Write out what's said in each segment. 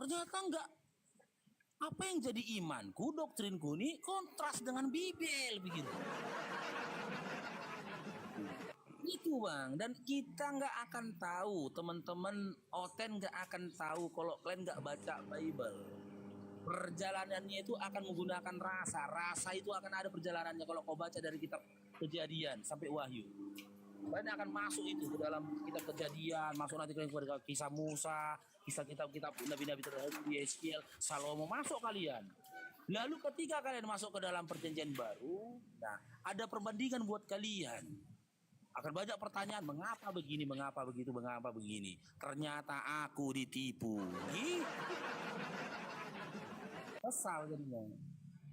Ternyata enggak. Apa yang jadi imanku, doktrinku ini kontras dengan Bibel begitu. Itu bang, dan kita nggak akan tahu, teman-teman Oten nggak akan tahu kalau kalian nggak baca Bible. Perjalanannya itu akan menggunakan rasa itu akan ada perjalanannya kalau kau baca dari kitab Kejadian sampai Wahyu. Kalian akan masuk itu ke dalam kitab Kejadian, masuk nanti kalian kepada kisah Musa, kisah kitab-kitab nabi-nabi terdahulu, Yeskiel, Salomo, masuk kalian. Lalu ketika kalian masuk ke dalam perjanjian baru, nah ada perbandingan buat kalian. Akan banyak pertanyaan, mengapa begini, mengapa begitu, mengapa begini. Ternyata aku ditipu. Kesal jadinya.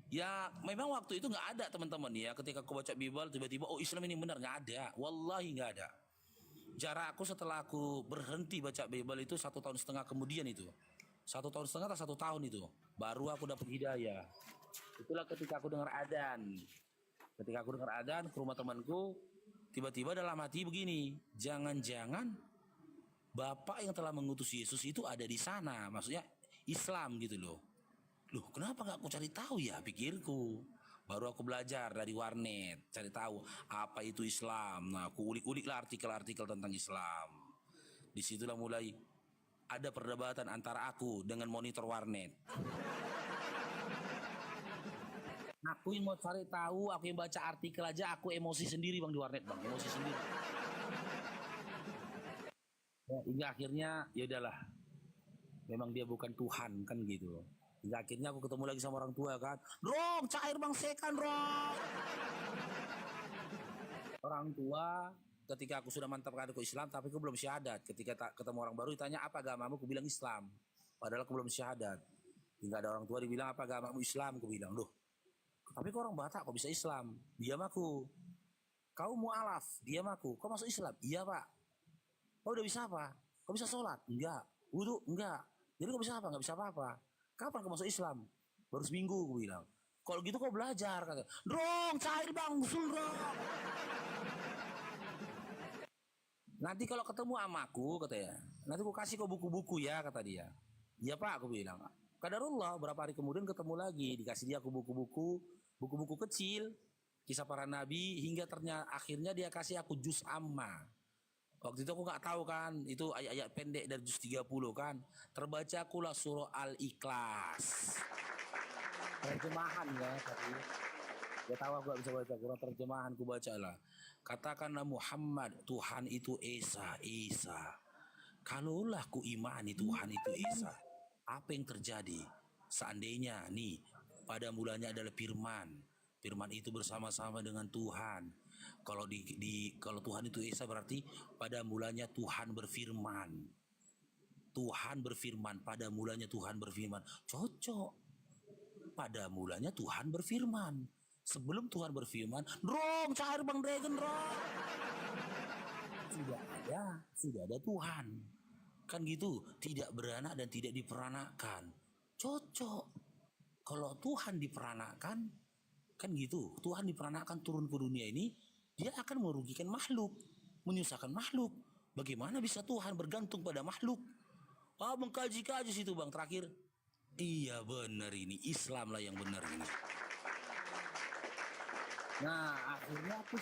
Ya memang waktu itu nggak ada teman-teman ya. Ketika aku baca Bible tiba-tiba oh Islam ini benar, nggak ada. Wallahi nggak ada. Jarakku setelah aku berhenti baca Bible itu 1,5 tahun kemudian itu. 1,5 tahun atau 1 tahun itu. Baru aku dapat hidayah. Itulah ketika aku dengar adzan. Ketika aku dengar adzan ke rumah temanku, tiba-tiba dalam hati begini, jangan-jangan Bapak yang telah mengutus Yesus itu ada di sana, maksudnya Islam gitu loh. Loh, kenapa nggak aku cari tahu ya, pikirku. Baru aku belajar dari warnet, cari tahu apa itu Islam. Nah, aku ulik-ulik lah artikel-artikel tentang Islam. Disitulah mulai ada perdebatan antara aku dengan monitor warnet. Aku yang mau cari tahu, aku yang baca artikel aja, aku emosi sendiri bang di warnet bang, emosi sendiri. Ya, hingga akhirnya ya udahlah, memang dia bukan Tuhan kan gitu. Hingga akhirnya aku ketemu lagi sama orang tua kan, Rong cair bang sekan Rong. Orang tua ketika aku sudah mantapkan aku Islam, tapi aku belum syahadat. Ketika ketemu orang baru ditanya apa agamamu, aku bilang Islam. Padahal aku belum syahadat. Hingga ada orang tua dibilang apa agamamu Islam, aku bilang loh. Tapi kau orang Batak kok bisa Islam? Diam aku. Kau mu'alaf, diam aku. Kau masuk Islam? Iya pak. Kau udah bisa apa? Kau bisa sholat? Enggak. Wudhu? Enggak. Jadi kau bisa apa? Enggak bisa apa-apa. Kapan kau masuk Islam? Baru seminggu aku bilang. Kalau gitu kau belajar kata. Dong, cair bang, usul dong. Nanti kalau ketemu amaku katanya, nanti aku kasih kau buku-buku ya kata dia. Iya pak aku bilang. Qadarullah berapa hari kemudian ketemu lagi, dikasih dia aku buku-buku kecil, kisah para nabi, hingga ternyata akhirnya dia kasih aku juz amma. Waktu itu aku nggak tahu kan, itu ayat-ayat pendek dari juz 30 kan. Terbaca akulah surah Al-Ikhlas. Terjemahan ya tadi. Dia tahu aku gak bisa baca Quran, terjemahan ku baca lah. Katakanlah Muhammad, Tuhan itu Esa. Kalaulah ku imani Tuhan itu Esa, apa yang terjadi? Seandainya nih, pada mulanya adalah firman. Firman itu bersama-sama dengan Tuhan. Kalau Tuhan itu Esa berarti pada mulanya Tuhan berfirman. Tuhan berfirman, pada mulanya Tuhan berfirman. Cocok. Pada mulanya Tuhan berfirman. Sebelum Tuhan berfirman, Rong cair bang Dragon Rong. Sudah ada Tuhan. Kan gitu, tidak beranak dan tidak diperanakan. Cocok. Kalau Tuhan diperanakan, kan gitu, Tuhan diperanakan turun ke dunia ini, dia akan merugikan makhluk, menyusahkan makhluk. Bagaimana bisa Tuhan bergantung pada makhluk? Bang kaji situ bang terakhir. Iya benar ini, Islam lah yang benar ini. Nah akhirnya aku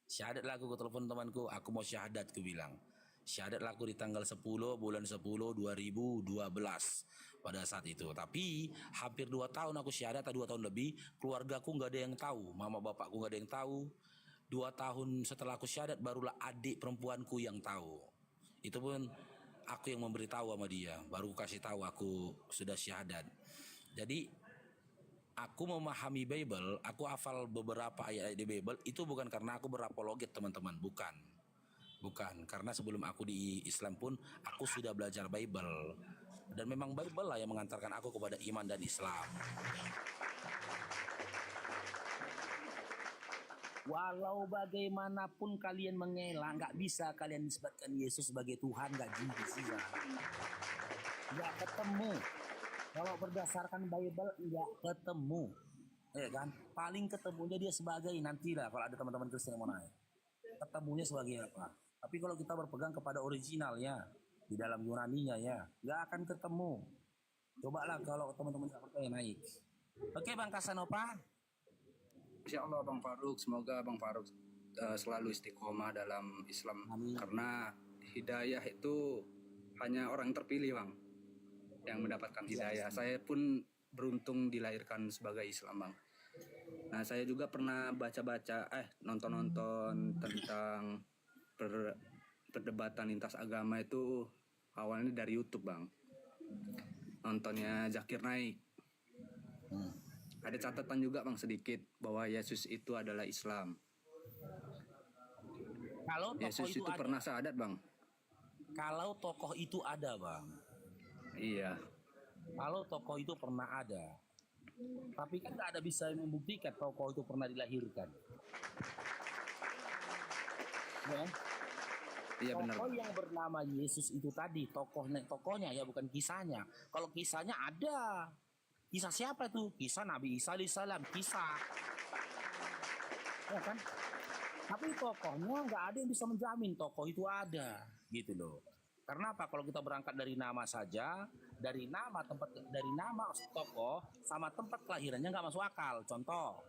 syahadat lah aku ke telepon temanku, aku mau syahadat aku bilang. Syahadat lah aku di tanggal 10 bulan 10 2012 pada saat itu. Tapi hampir 2 tahun aku syahadat, 2 tahun lebih, keluargaku nggak ada yang tahu, mama bapakku nggak ada yang tahu. 2 tahun setelah aku syahadat barulah adik perempuanku yang tahu. Itu pun aku yang memberitahu sama dia, baru kasih tahu aku sudah syahadat. Jadi aku memahami Bible, aku hafal beberapa ayat di Bible itu bukan karena aku berapologet teman-teman, bukan. Karena sebelum aku di Islam pun aku sudah belajar Bible. Dan memang Bible lah yang mengantarkan aku kepada iman dan Islam. Walau bagaimanapun kalian mengelak, nggak bisa kalian nisbatkan Yesus sebagai Tuhan, nggak bisa. Nggak ketemu. Kalau berdasarkan Bible nggak ketemu, ya kan? Paling ketemunya dia sebagai nantilah kalau ada teman-teman Kristen yang mau nanya, ketemunya sebagai apa? Tapi kalau kita berpegang kepada originalnya, di dalam Yunaninya ya, nggak akan ketemu. Cobalah kalau teman-teman nggak percaya naik. Oke Bang Kasanova. Insya Allah Bang Faruk, semoga Bang Faruk selalu istiqomah dalam Islam. Amin. Karena hidayah itu hanya orang terpilih Bang yang mendapatkan hidayah. Saya pun beruntung dilahirkan sebagai Islam Bang. Nah saya juga pernah baca-baca, nonton-nonton tentang perdebatan lintas agama itu awalnya dari YouTube Bang. Nontonnya Zakir Naik. Ada catatan juga Bang sedikit bahwa Yesus itu adalah Islam. Kalau Yesus itu pernah syahadat Bang. Kalau tokoh itu ada Bang. Iya. Kalau tokoh itu pernah ada. Tapi kan nggak ada bisa yang membuktikan tokoh itu pernah dilahirkan. Ya? Iya benar. Tokoh yang bernama Yesus itu tadi, tokohnya ya bukan kisahnya. Kalau kisahnya ada. Kisah siapa tuh? Kisah Nabi Isa alaihissalam, kisah. Ya kan? Tapi tokohnya nggak ada yang bisa menjamin tokoh itu ada, gitu loh. Karena apa? Kalau kita berangkat dari nama saja, dari nama tokoh sama tempat kelahirannya nggak masuk akal. Contoh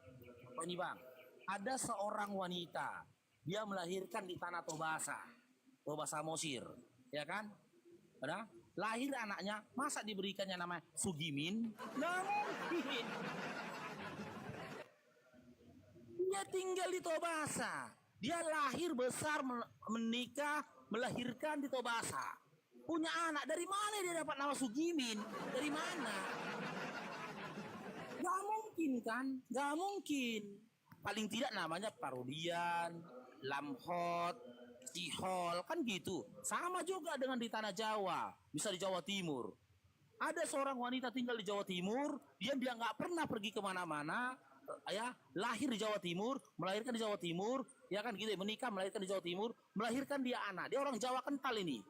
ini Bang, ada seorang wanita, dia melahirkan di tanah Tobasa Mesir, ya kan? Ada? Lahir anaknya, masa diberikannya nama Sugimin? Nggak mungkin. Dia tinggal di Tobasa. Dia lahir besar, menikah, melahirkan di Tobasa. Punya anak, dari mana dia dapat nama Sugimin? Dari mana? Gak mungkin kan? Gak mungkin. Paling tidak namanya Parodian, Lamhot, Cihol, kan gitu. Sama juga dengan di tanah Jawa, bisa di Jawa Timur. Ada seorang wanita tinggal di Jawa Timur, dia nggak pernah pergi kemana-mana, ya, lahir di Jawa Timur, melahirkan di Jawa Timur, ya kan gitu, menikah, melahirkan di Jawa Timur, melahirkan dia anak. Dia orang Jawa kental ini,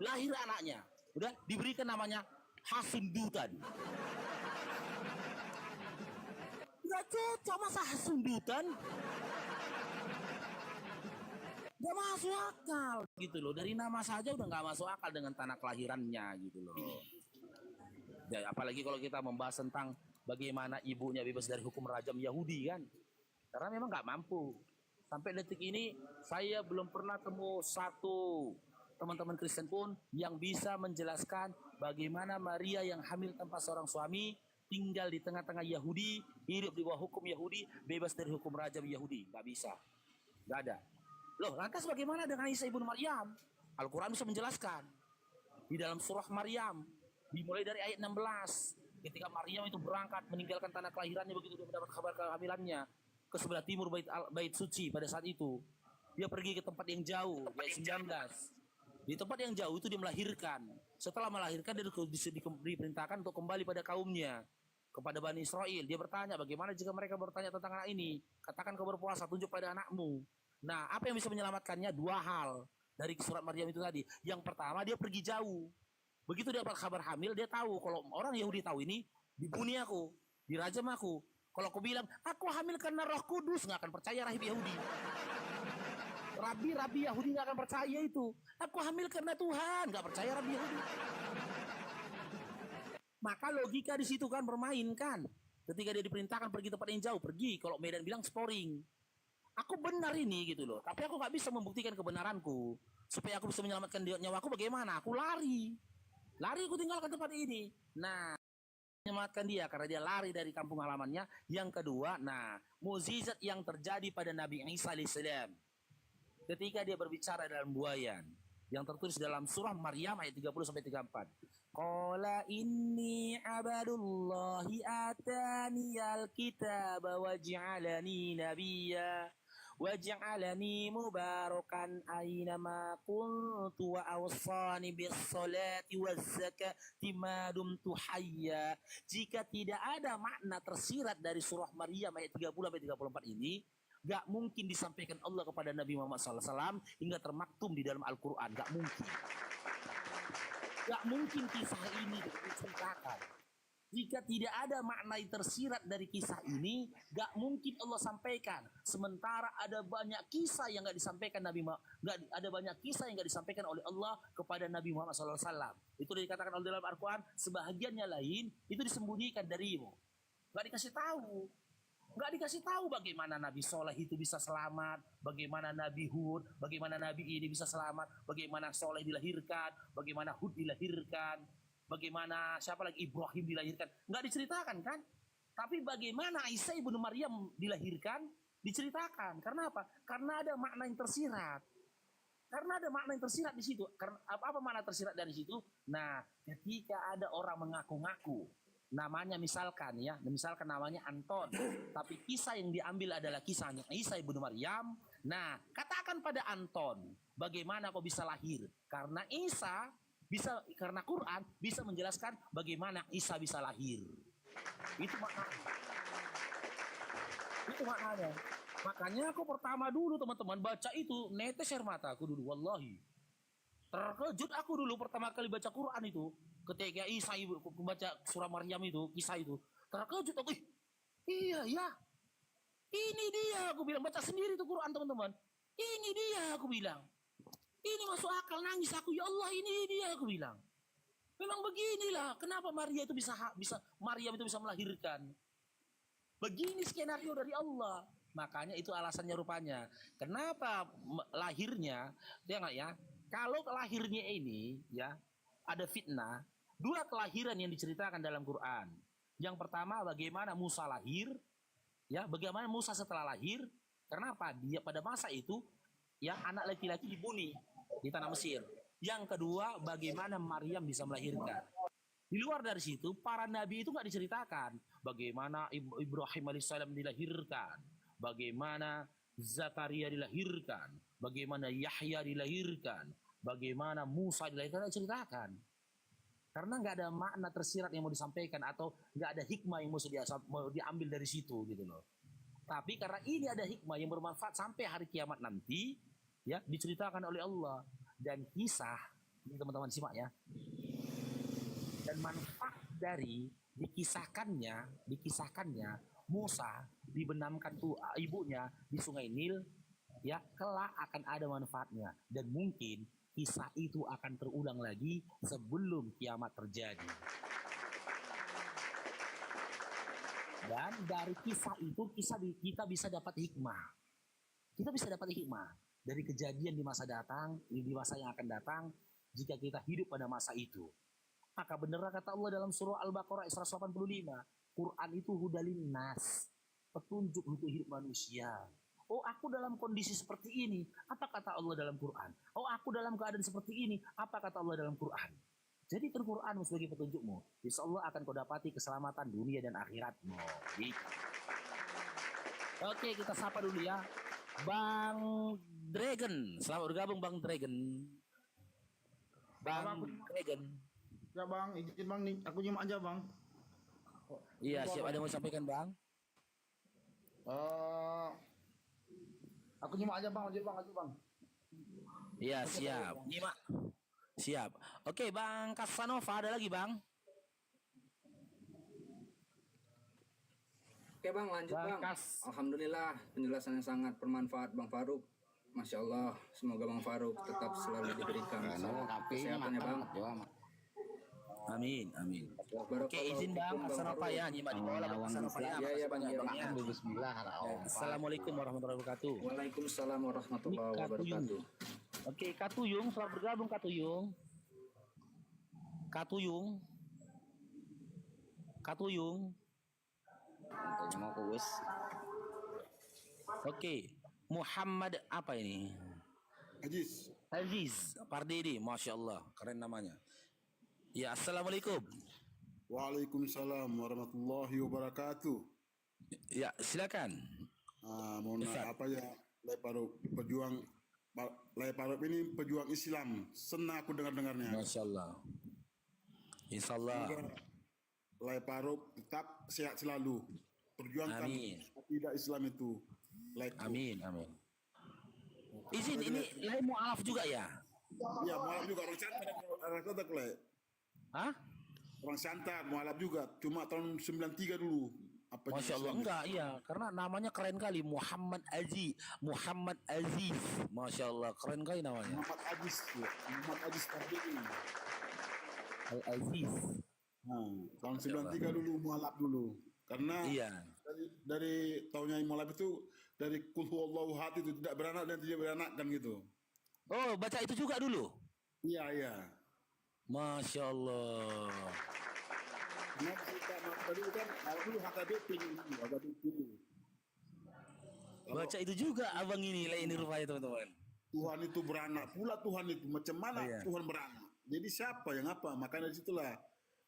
lahir anaknya, udah diberikan namanya Hasundutan. Nggak cocok masa Hasundutan. Gak masuk akal gitu loh. Dari nama saja udah gak masuk akal dengan tanah kelahirannya gitu loh. Ya, apalagi kalau kita membahas tentang bagaimana ibunya bebas dari hukum rajam Yahudi kan. Karena memang gak mampu. Sampai detik ini saya belum pernah temu satu teman-teman Kristen pun yang bisa menjelaskan bagaimana Maria yang hamil tanpa seorang suami tinggal di tengah-tengah Yahudi, hidup di bawah hukum Yahudi, bebas dari hukum rajam Yahudi. Gak bisa. Gak ada. Loh, lantas bagaimana dengan Isa ibnu Maryam? Al-Quran bisa menjelaskan. Di dalam surah Maryam, dimulai dari ayat 16. Ketika Maryam itu berangkat meninggalkan tanah kelahirannya, begitu dia mendapat kabar kehamilannya, ke sebelah timur bait suci pada saat itu. Dia pergi ke tempat yang jauh, di ayat 19. Di tempat yang jauh itu dia melahirkan. Setelah melahirkan, dia diperintahkan untuk kembali pada kaumnya. Kepada Bani Israel. Dia bertanya, bagaimana jika mereka bertanya tentang anak ini? Katakan kau berpuasa, tunjuk pada anakmu. Nah, apa yang bisa menyelamatkannya? Dua hal dari surat Maryam itu tadi. Yang pertama, dia pergi jauh. Begitu dia dapat kabar hamil, dia tahu kalau orang Yahudi tahu ini, dibunuh aku, dirajam aku. Kalau aku bilang, aku hamil karena Roh Kudus, nggak akan percaya rahib Yahudi. Rabi Yahudi nggak akan percaya itu. Aku hamil karena Tuhan, nggak percaya Rabi Yahudi. Maka logika di situ kan bermain kan. Ketika dia diperintahkan pergi tempat yang jauh, pergi. Kalau Medan bilang sporing. Aku benar ini gitu loh, tapi aku nggak bisa membuktikan kebenaranku. Supaya aku bisa menyelamatkan nyawaku, bagaimana? Aku lari aku tinggalkan tempat ini. Nah, menyelamatkan dia karena dia lari dari kampung halamannya. Yang kedua, nah, mukjizat yang terjadi pada Nabi Isa alaihissalam ketika dia berbicara dalam buayan, yang tertulis dalam surah Maryam ayat 30-34. Qala inni abadullahi ataniyal kitaba waj'alani nabiyya waj'alani mubarakan aynama kuntu wa awsani bis salati waz zakati ma dumtu hayya. Jika tidak ada makna tersirat dari surah Maryam ayat 30-34 ini, gak mungkin disampaikan Allah kepada Nabi Muhammad SAW hingga termaktum di dalam Al-Quran. Gak mungkin kisah ini diceritakan. Jika tidak ada makna yang tersirat dari kisah ini, gak mungkin Allah sampaikan. Sementara ada banyak kisah yang gak disampaikan ada banyak kisah yang gak disampaikan oleh Allah kepada Nabi Muhammad SAW. Itu dikatakan oleh dalam Al-Quran, sebahagiannya lain itu disembunyikan darimu. Gak dikasih tahu. Gak dikasih tahu bagaimana Nabi Soleh itu bisa selamat, bagaimana Nabi Hud, bagaimana Nabi ini bisa selamat, bagaimana Soleh dilahirkan, bagaimana Hud dilahirkan, bagaimana siapa lagi Ibrahim dilahirkan. Nggak diceritakan kan? Tapi bagaimana Isa ibnu Maryam dilahirkan diceritakan. Karena apa? Karena ada makna yang tersirat. Karena ada makna yang tersirat di situ. Karena apa makna tersirat dari situ? Nah, ketika ada orang mengaku-ngaku, namanya misalkan namanya Anton, tapi kisah yang diambil adalah kisahnya Isa ibnu Maryam. Nah, katakan pada Anton, bagaimana kau bisa lahir? Karena karena Quran bisa menjelaskan bagaimana Isa bisa lahir. Itu maknanya. Itu maknanya. Makanya aku pertama dulu teman-teman baca itu netes air mata aku dulu, wallahi. Terkejut aku dulu pertama kali baca Quran itu. Ketika Isa baca surah Maryam itu, kisah itu. Terkejut aku, iya ya. Ini dia aku bilang, baca sendiri tuh Quran teman-teman. Ini dia aku bilang. Ini masuk akal, nangis aku, ya Allah ini dia aku bilang. Memang beginilah kenapa Maryam itu bisa melahirkan. Begini skenario dari Allah. Makanya itu alasannya rupanya. Kenapa lahirnya, ya, kalau lahirnya ini ya ada fitnah, dua kelahiran yang diceritakan dalam Quran. Yang pertama bagaimana Musa lahir, ya, bagaimana Musa setelah lahir, kenapa dia pada masa itu ya anak laki-laki dibunuh di tanah Mesir. Yang kedua, bagaimana Maryam bisa melahirkan. Di luar dari situ, para nabi itu nggak diceritakan. Bagaimana Ibrahim alaihissalam dilahirkan, bagaimana Zakaria dilahirkan, bagaimana Yahya dilahirkan, bagaimana Musa dilahirkan, tidak diceritakan. Karena nggak ada makna tersirat yang mau disampaikan atau nggak ada hikmah yang mau diambil dari situ gitu loh. Tapi karena ini ada hikmah yang bermanfaat sampai hari kiamat nanti, ya diceritakan oleh Allah. Dan kisah ini teman-teman simak ya, dan manfaat dari dikisahkannya Musa dibenamkan tuh ibunya di Sungai Nil, ya kelak akan ada manfaatnya dan mungkin kisah itu akan terulang lagi sebelum kiamat terjadi. Dan dari kisah itu kita bisa dapat hikmah. Kita bisa dapat hikmah dari kejadian di masa yang akan datang jika kita hidup pada masa itu. Maka benar kata Allah dalam surah Al-Baqarah 185, Quran itu hudalin nas, petunjuk untuk hidup manusia. Oh, aku dalam kondisi seperti ini, apa kata Allah dalam Quran? Oh, aku dalam keadaan seperti ini, apa kata Allah dalam Quran? Jadi Quran sebagai petunjukmu. Insya Allah akan kau dapati keselamatan dunia dan akhiratmu. Gitu. Oke, kita sapa dulu ya. Bang Dragon, selamat bergabung Bang Dragon. Bang Dragon. Ya bang, izin bang nih, aku nyimak aja bang. Iya, siap, ada mau sampaikan Bang? Aku nyimak aja bang, aja bang. Iya, siap. Nyimak. Siap. Oke, Bang Casanova ada lagi Bang? Oke bang, lanjut bang. Alhamdulillah penjelasannya sangat bermanfaat Bang Faruk. Masya Allah, semoga Bang Faruk tetap selalu diberikan kesehatannya bang. Amin. Oke, izin Bang Casanova ya, nyimak di bawah Bang Casanova ya. Iya bang. Bismillah. Assalamualaikum warahmatullahi wabarakatuh. Waalaikumsalam warahmatullahi wabarakatuh. Oke, Katuyung, selamat bergabung Katuyung. Oke, Muhammad apa ini? Aziz Pardede, Masya Allah, keren namanya. Ya, Assalamualaikum. Waalaikumsalam warahmatullahi wabarakatuh. Ya, silakan. Mohon apa ya, Lai Parop ini pejuang Islam. Senang aku dengar-dengarnya. Masya Allah. Insya Allah. Lai Parop tetap sehat selalu. Perjuangkan tidak Islam itu. Amin. Izin, ini Lai mu'alaf juga ya? Ya, mu'alaf juga. Rakyat pada Lai. Hah? orang Siantar, mualaf juga. Cuma tahun 93 dulu. Apa Masya Allah, enggak, iya, karena namanya keren kali, Muhammad Aziz, Muhammad Aziz, Masya Allah, keren kali namanya, Muhammad Aziz, ya. Muhammad Aziz Tabi'i. Al Aziz. Tahun 93 dulu mualaf dulu. Karena Iya. dari tahunnya mualaf itu dari Qul huwallahu ahad itu tidak beranak dan tidak beranak kan gitu. Oh, baca itu juga dulu. Iya, iya. Masya Allah. Nah, kita tadi kan dulu HKBP dulu, HKBP dulu. Baca itu juga abang ini rupanya teman-teman. Tuhan itu beranak pula, Tuhan itu macam mana Iya. Tuhan beranak. Jadi siapa yang apa? Makanya dari situlah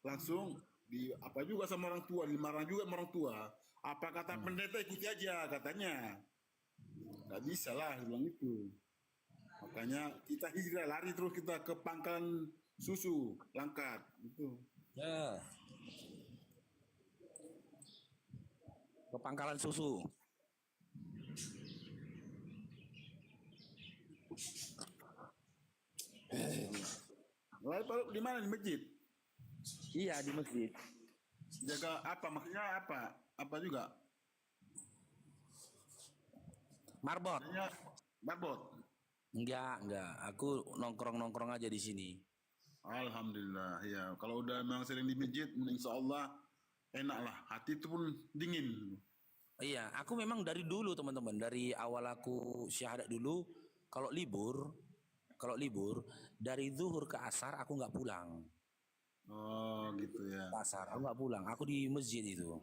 langsung di apa juga sama orang tua, dimarah juga sama orang tua. Apa kata pendeta ikuti aja katanya. Nggak bisa lah bilang itu. Makanya kita hijrah lari terus kita ke Pangkalan Susu, Langkat itu. Ya. Ke Pangkalan Susu. Lalu Pak, di mana di masjid? Iya, di masjid. Jaga apa? Maksudnya apa? Apa juga? Marbot. Maksudnya barbot. Enggak. Aku nongkrong-nongkrong aja di sini. Alhamdulillah, ya. Kalau udah memang sering di masjid, insya Allah enak lah. Hati itu pun dingin. Iya, aku memang dari dulu teman-teman, dari awal aku syahadat dulu, kalau libur dari zuhur ke asar aku nggak pulang. Oh, gitu ya. Ke asar aku nggak pulang, aku di masjid itu.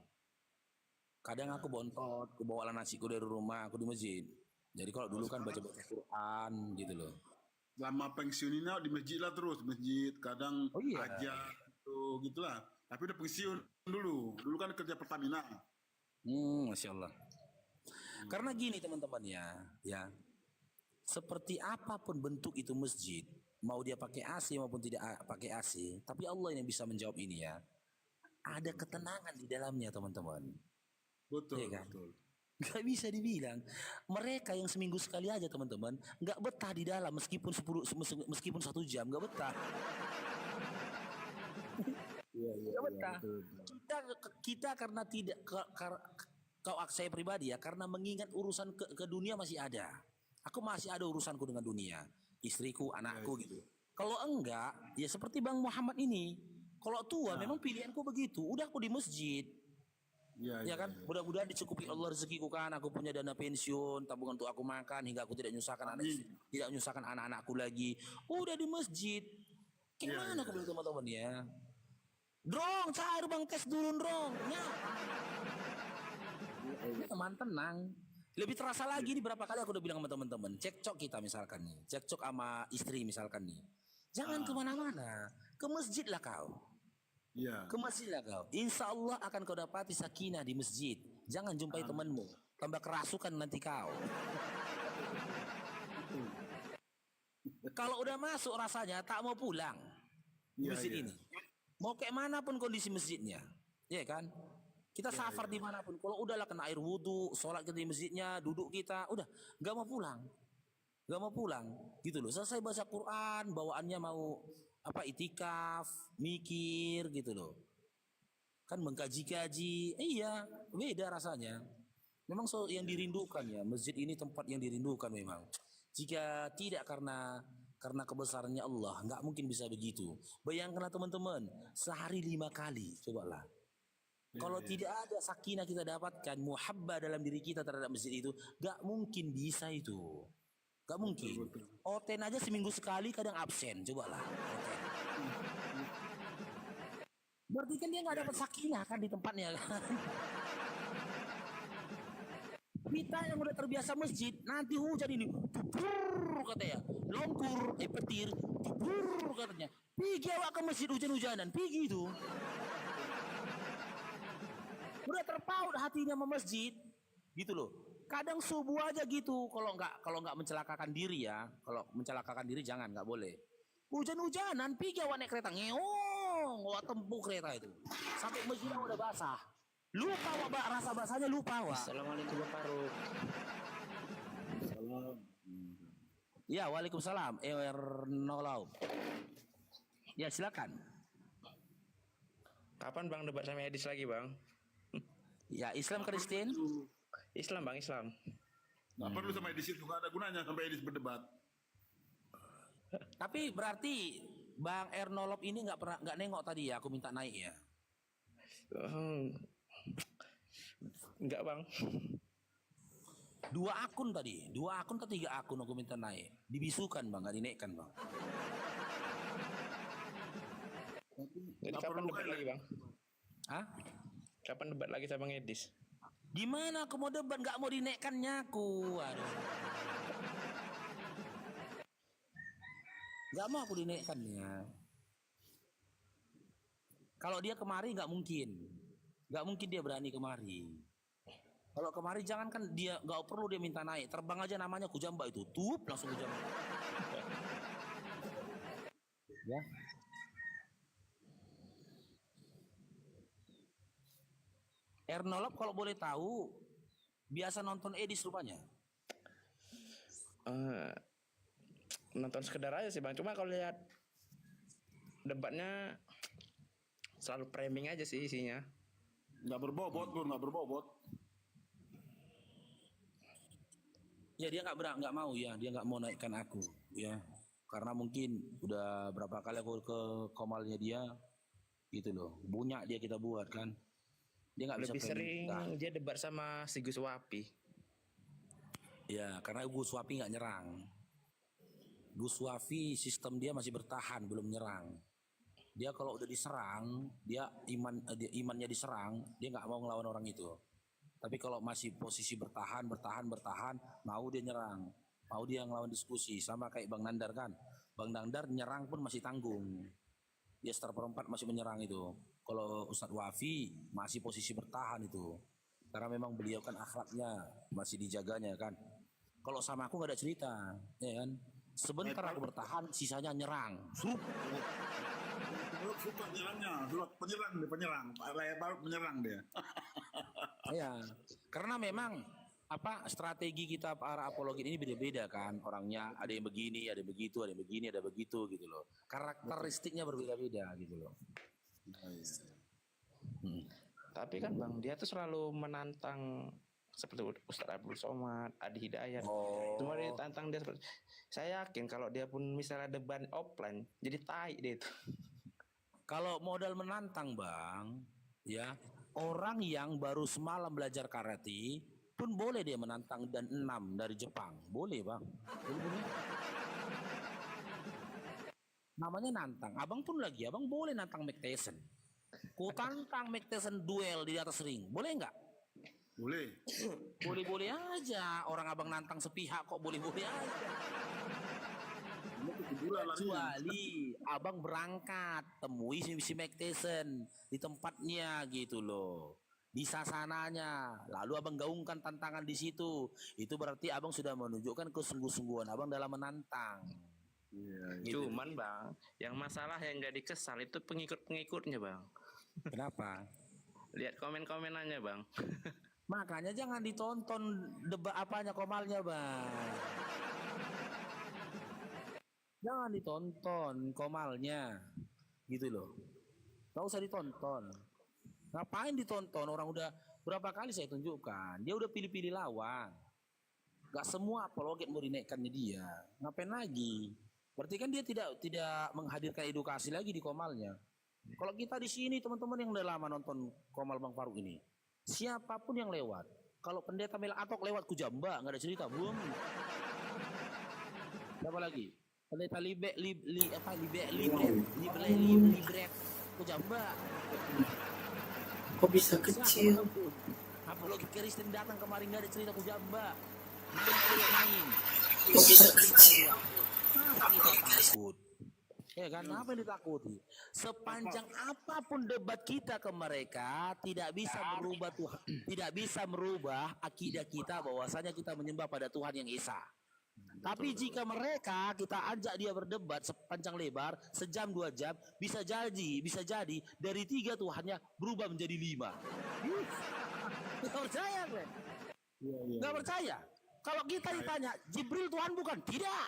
Kadang aku bontot, aku bawa nasiku dari rumah, aku di masjid. Jadi kalau dulu kan baca-baca Quran gitu loh. Lama pensiun ini di masjid lah terus, masjid kadang Oh iya. aja gitulah. Tapi udah pensiun dulu. Dulu kan kerja Pertamina. Masya Allah. Karena gini teman-teman ya. Seperti apapun bentuk itu masjid, mau dia pakai AC maupun tidak pakai AC, tapi Allah yang bisa menjawab ini ya. Ada ketenangan di dalamnya teman-teman. Betul, Iya kan? betul. Gak bisa dibilang. Mereka yang seminggu sekali aja teman-teman, gak betah di dalam meskipun 1 jam, gak betah. Iya, Gak betah. betul. Kita karena tidak saya pribadi ya, karena mengingat urusan ke dunia masih ada. Aku masih ada urusanku dengan dunia, istriku, anakku gitu. Kalau enggak, ya seperti Bang Muhammad ini. Kalau tua memang pilihanku begitu. Udah aku di masjid. Ya kan, mudah-mudahan dicukupi Allah rezekiku kan, aku punya dana pensiun, tabungan untuk aku makan hingga aku tidak menyusahkan anak-anakku lagi. Udah di masjid. Gimana aku bilang teman-teman ya? Drong, cair bang tes dulu drong. Ya. Teman tenang. Lebih terasa lagi nih berapa kali aku udah bilang sama teman-teman, cekcok kita misalkan nih, cekcok sama istri misalkan nih. Jangan kemana-mana, ke masjid lah kau. Iya. Ke masjid lah kau. Insya Allah akan kau dapati sakinah di masjid. Jangan jumpai temanmu. Tambah kerasukan nanti kau. Kalau udah masuk rasanya tak mau pulang di masjid ini. Mau kayak mana pun kondisi masjidnya. Iya kan? Kita safar dimanapun. Kalau udahlah kena air wudhu, sholat kita di masjidnya, duduk kita, udah gak mau pulang. Gak mau pulang. Gitu loh. Selesai baca Quran, bawaannya mau itikaf, mikir gitu loh. Kan mengkaji-kaji, iya beda rasanya. Memang yang dirindukan ya, masjid ini tempat yang dirindukan memang. Jika tidak karena kebesarannya Allah, nggak mungkin bisa begitu. Bayangkanlah teman-teman, sehari 5 kali, cobalah. Kalau tidak ada sakinah kita dapatkan, muhabbah dalam diri kita terhadap masjid itu, nggak mungkin bisa itu. Gak mungkin. Oten aja seminggu sekali kadang absen. Cobalah. Berarti kan dia gak dapat sakinah kan di tempatnya kan. Kita yang udah terbiasa masjid, nanti hujan ini. Tubur katanya. Longkur, petir. Tubur katanya. Pergi awak ke masjid hujan-hujanan. Pergi itu. Udah terpaut hatinya sama masjid. Gitu loh. Kadang subuh aja gitu, kalau nggak mencelakakan diri ya, kalau mencelakakan diri jangan, nggak boleh. Hujan-hujanan, pergi awak naik kereta, ngeong, awak tempuh kereta itu, sampai masjid udah basah, lupa awak rasa basahnya lupa awak. Assalamualaikum Bang Faruk. Salam. Ya, waalaikumsalam. Nolau. Ya silakan. Kapan bang debat sama Edis lagi bang? Ya Islam Kristen. Islam bang, Islam. Nggak perlu sama Edis itu, nggak ada gunanya sampai Edis berdebat. Tapi berarti Bang Ernolop ini nggak nengok tadi ya, aku minta naik ya. Enggak bang. 2 akun tadi, 2 akun atau 3 akun aku minta naik. Dibisukan bang, nggak dinaikkan bang. Jadi Nggak kapan perlu debat kan? lagi bang? Hah? Kapan debat lagi sama Bang Edis? Gimana aku mau debat nggak mau dinaikkannya aku? Aduh. Nggak mau aku dinaikkannya. Kalau dia kemari nggak mungkin dia berani kemari. Kalau kemari jangankan dia nggak perlu dia minta naik, terbang aja namanya Kujamba itu, tup langsung Kujamba. Ya. Ernolop kalau boleh tahu biasa nonton Edis rupanya. Nonton sekedar aja sih bang. Cuma kalau lihat debatnya selalu framing aja sih isinya. Nggak berbobot pun, nggak berbobot. Ya dia nggak mau ya, dia nggak mau naikkan aku ya. Karena mungkin udah berapa kali aku ke komalnya dia gitu loh. Bunyak dia kita buat kan. Dia nggak bisa Lebih sering framing. dia debat sama si Gus Wapi. Ya, karena Gus Wapi nggak nyerang. Gus Wafi sistem dia masih bertahan, belum nyerang. Dia kalau udah diserang, imannya diserang, dia nggak mau ngelawan orang itu. Tapi kalau masih posisi bertahan, mau dia nyerang, mau dia ngelawan diskusi, sama kayak Bang Nandar kan. Bang Nandar nyerang pun masih tanggung. Dia seperempat masih menyerang itu. Kalau Ustadz Wafi masih posisi bertahan itu. Karena memang beliau kan akhlaknya masih dijaganya kan. Kalau sama aku nggak ada cerita, ya kan. Sebentar aku bertahan, sisanya nyerang. Suka nyerangnya, penyerang, penyerang dia. Ya, karena memang strategi kita para apologi ini beda-beda kan orangnya, ada yang begini, ada yang begitu, ada yang begini, ada begitu gitu loh. Karakteristiknya berbeda-beda gitu loh. Tapi kan bang, dia tuh selalu menantang seperti Ustadz Abdul Somad, Adi Hidayat. Cuma dia tantang dia seperti, saya yakin kalau dia pun misalnya debat offline, jadi tai dia itu. Kalau modal menantang bang, ya orang yang baru semalam belajar karate pun boleh dia menantang dan 6 dari Jepang, boleh bang. Boleh. Namanya nantang. Abang boleh nantang Mike Tyson. Ku tantang Mike Tyson duel di atas ring, boleh nggak? Boleh. Boleh-boleh aja. Orang abang nantang sepihak kok boleh-boleh aja. Kecuali abang berangkat temui si Mike Tyson di tempatnya gitu loh, di sasananya, lalu abang gaungkan tantangan di situ. Itu berarti abang sudah menunjukkan kesungguh-sungguhan abang dalam menantang. Gitu. Cuman bang, yang masalah yang jadi kesal itu pengikut-pengikutnya bang. Kenapa? Lihat komen-komenannya bang. Makanya jangan ditonton debat komalnya bang. Jangan ditonton komalnya, gitu loh. Gak usah ditonton. Ngapain ditonton? Orang udah berapa kali saya tunjukkan. Dia udah pilih-pilih lawan. Gak semua apologet mau dinaikkannya dia. Ngapain lagi? Berarti kan dia tidak menghadirkan edukasi lagi di komalnya. Kalau kita di sini teman-teman yang udah lama nonton komal Bang Faruk ini, siapapun yang lewat, kalau pendeta Mel Atok lewat Kujamba nggak ada cerita, belum. Siapa lagi? Pendeta Libret Kujamba. Kok bisa kecil? Apalagi Kristen datang kemarin nggak ada cerita Kujamba. Main. Kok bisa kecil? Apa kita takut? Ya kan, apa yang ditakuti? Sepanjang apapun debat kita ke mereka tidak bisa merubah Tuhan, tidak bisa merubah akidah kita bahwasanya kita menyembah pada Tuhan yang Esa. Tapi jika mereka kita ajak dia berdebat sepanjang lebar, sejam 2 jam, bisa jadi dari 3 Tuhannya berubah menjadi 5. Nggak percaya gue? Nggak percaya? Kalau kita ditanya, Jibril Tuhan bukan? Tidak.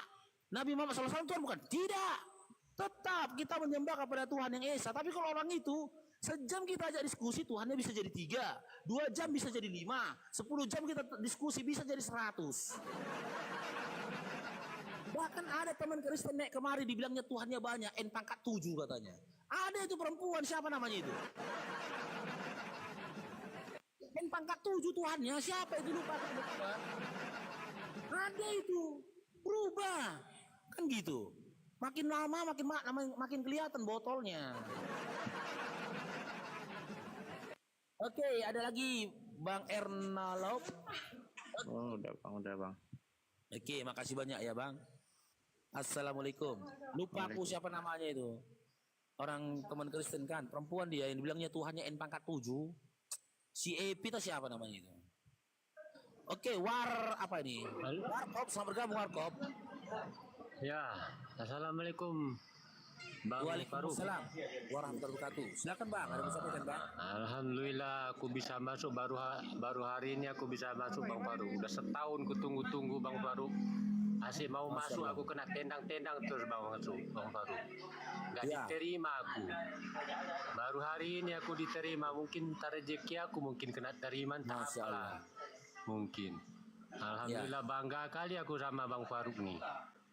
Nabi Muhammad SAW Tuhan bukan? Tidak. Tetap kita menyembah kepada Tuhan yang Esa. Tapi kalau orang itu Sejam kita ajak diskusi, Tuhannya bisa jadi 3, 2 jam bisa jadi 5, 10 jam kita diskusi bisa jadi 100. Bahkan ada teman Kristen naik kemari dibilangnya Tuhannya banyak, N pangkat 7 katanya. Ada itu perempuan, siapa namanya itu? N pangkat 7 Tuhannya, siapa itu lupa? Ada itu, berubah. Kan gitu. Makin lama makin kelihatan botolnya. Oke, ada lagi Bang Ernalop. Oh, udah bang. Oke, makasih banyak ya Bang. Assalamualaikum. Lupa aku siapa namanya itu. Orang teman Kristen kan, perempuan dia yang dibilangnya Tuhannya N pangkat 7. Si Epi atau siapa namanya itu? Oke, apa ini? Warkop, selamat bergabung Warkop. Ya, assalamualaikum, Bang Faruk. Waalaikumsalam warahmatullahi wabarakatuh. Silakan Bang, ada yang sampaikan Bang. Alhamdulillah aku bisa masuk baru hari ini aku bisa masuk Bang Faruk. Udah setahun ku tunggu Bang Faruk. Asik mau masuk aku kena tendang-tendang terus Bang Faruk. Gak diterima aku. Baru hari ini aku diterima. Mungkin rezeki aku mungkin kena terima entah apalah. Mungkin. Alhamdulillah bangga kali aku sama Bang Faruk nih.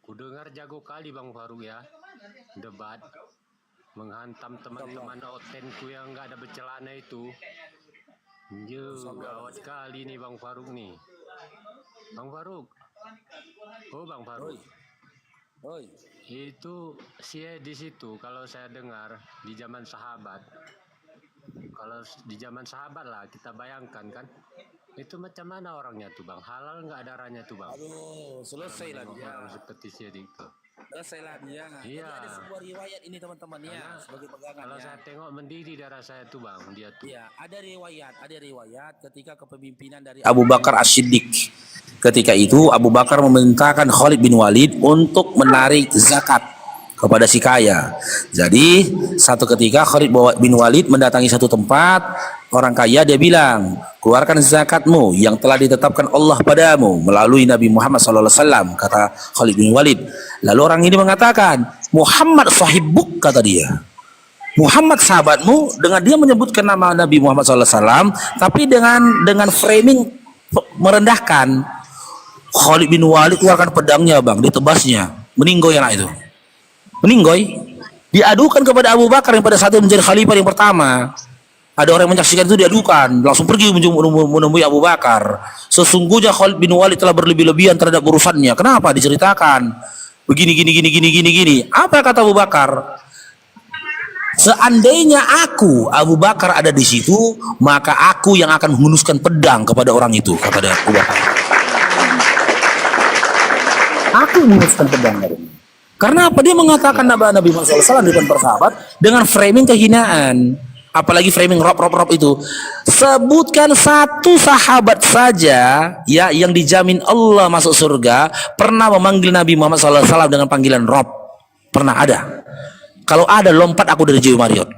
Ku dengar jago kali Bang Faruk ya. Debat menghantam teman-teman otenku yang nggak ada bercelana itu. Gawat kali nih Bang Faruk nih. Bang Faruk. Oh Bang Faruk. Oi. Itu di situ kalau saya dengar di zaman sahabat. Kalau di zaman sahabat lah kita bayangkan kan. Itu macam mana orangnya tuh Bang? Halal nggak darahnya tuh Bang? Aduh, selesai lah dia. Orang seperti si itu. Selesai lah dia. Iya. Jadi ada sebuah riwayat ini teman-teman ya, sebagai pegangan. Kalau ya. saya tengok mendidih darah saya tuh Bang, dia tuh. Iya, ada riwayat ketika kepemimpinan dari Abu Bakar As-Siddiq. Ketika itu Abu Bakar memerintahkan Khalid bin Walid untuk menarik zakat kepada si kaya. Jadi satu ketika Khalid bin Walid mendatangi satu tempat, orang kaya dia bilang, keluarkan zakatmu yang telah ditetapkan Allah padamu melalui Nabi Muhammad SAW, kata Khalid bin Walid. Lalu orang ini mengatakan, Muhammad sahibuk, kata dia. Muhammad sahabatmu, dengan dia menyebutkan nama Nabi Muhammad SAW, tapi dengan framing merendahkan. Khalid bin Walid keluarkan pedangnya Bang, ditebasnya, meninggoy anak itu. Meninggoy, diadukan kepada Abu Bakar yang pada saat itu menjadi khalifah yang pertama. Ada orang yang menyaksikan itu diadukan, langsung pergi menemui Abu Bakar. Sesungguhnya Khalid bin Walid telah berlebih-lebihan terhadap urusannya. Kenapa? Diceritakan. Begini. Apa kata Abu Bakar? Seandainya Abu Bakar ada di situ, maka aku yang akan menghunuskan pedang kepada orang itu, kata Abu Bakar. Aku menghunuskan pedang dari ini. Karena apa? Dia mengatakan Nabi Muhammad SAW di depan persahabat dengan framing kehinaan. Apalagi framing rob itu. Sebutkan satu sahabat saja ya yang dijamin Allah masuk surga pernah memanggil Nabi Muhammad SAW dengan panggilan Rob. Pernah ada? Kalau ada, lompat aku dari Jiwa Marriott.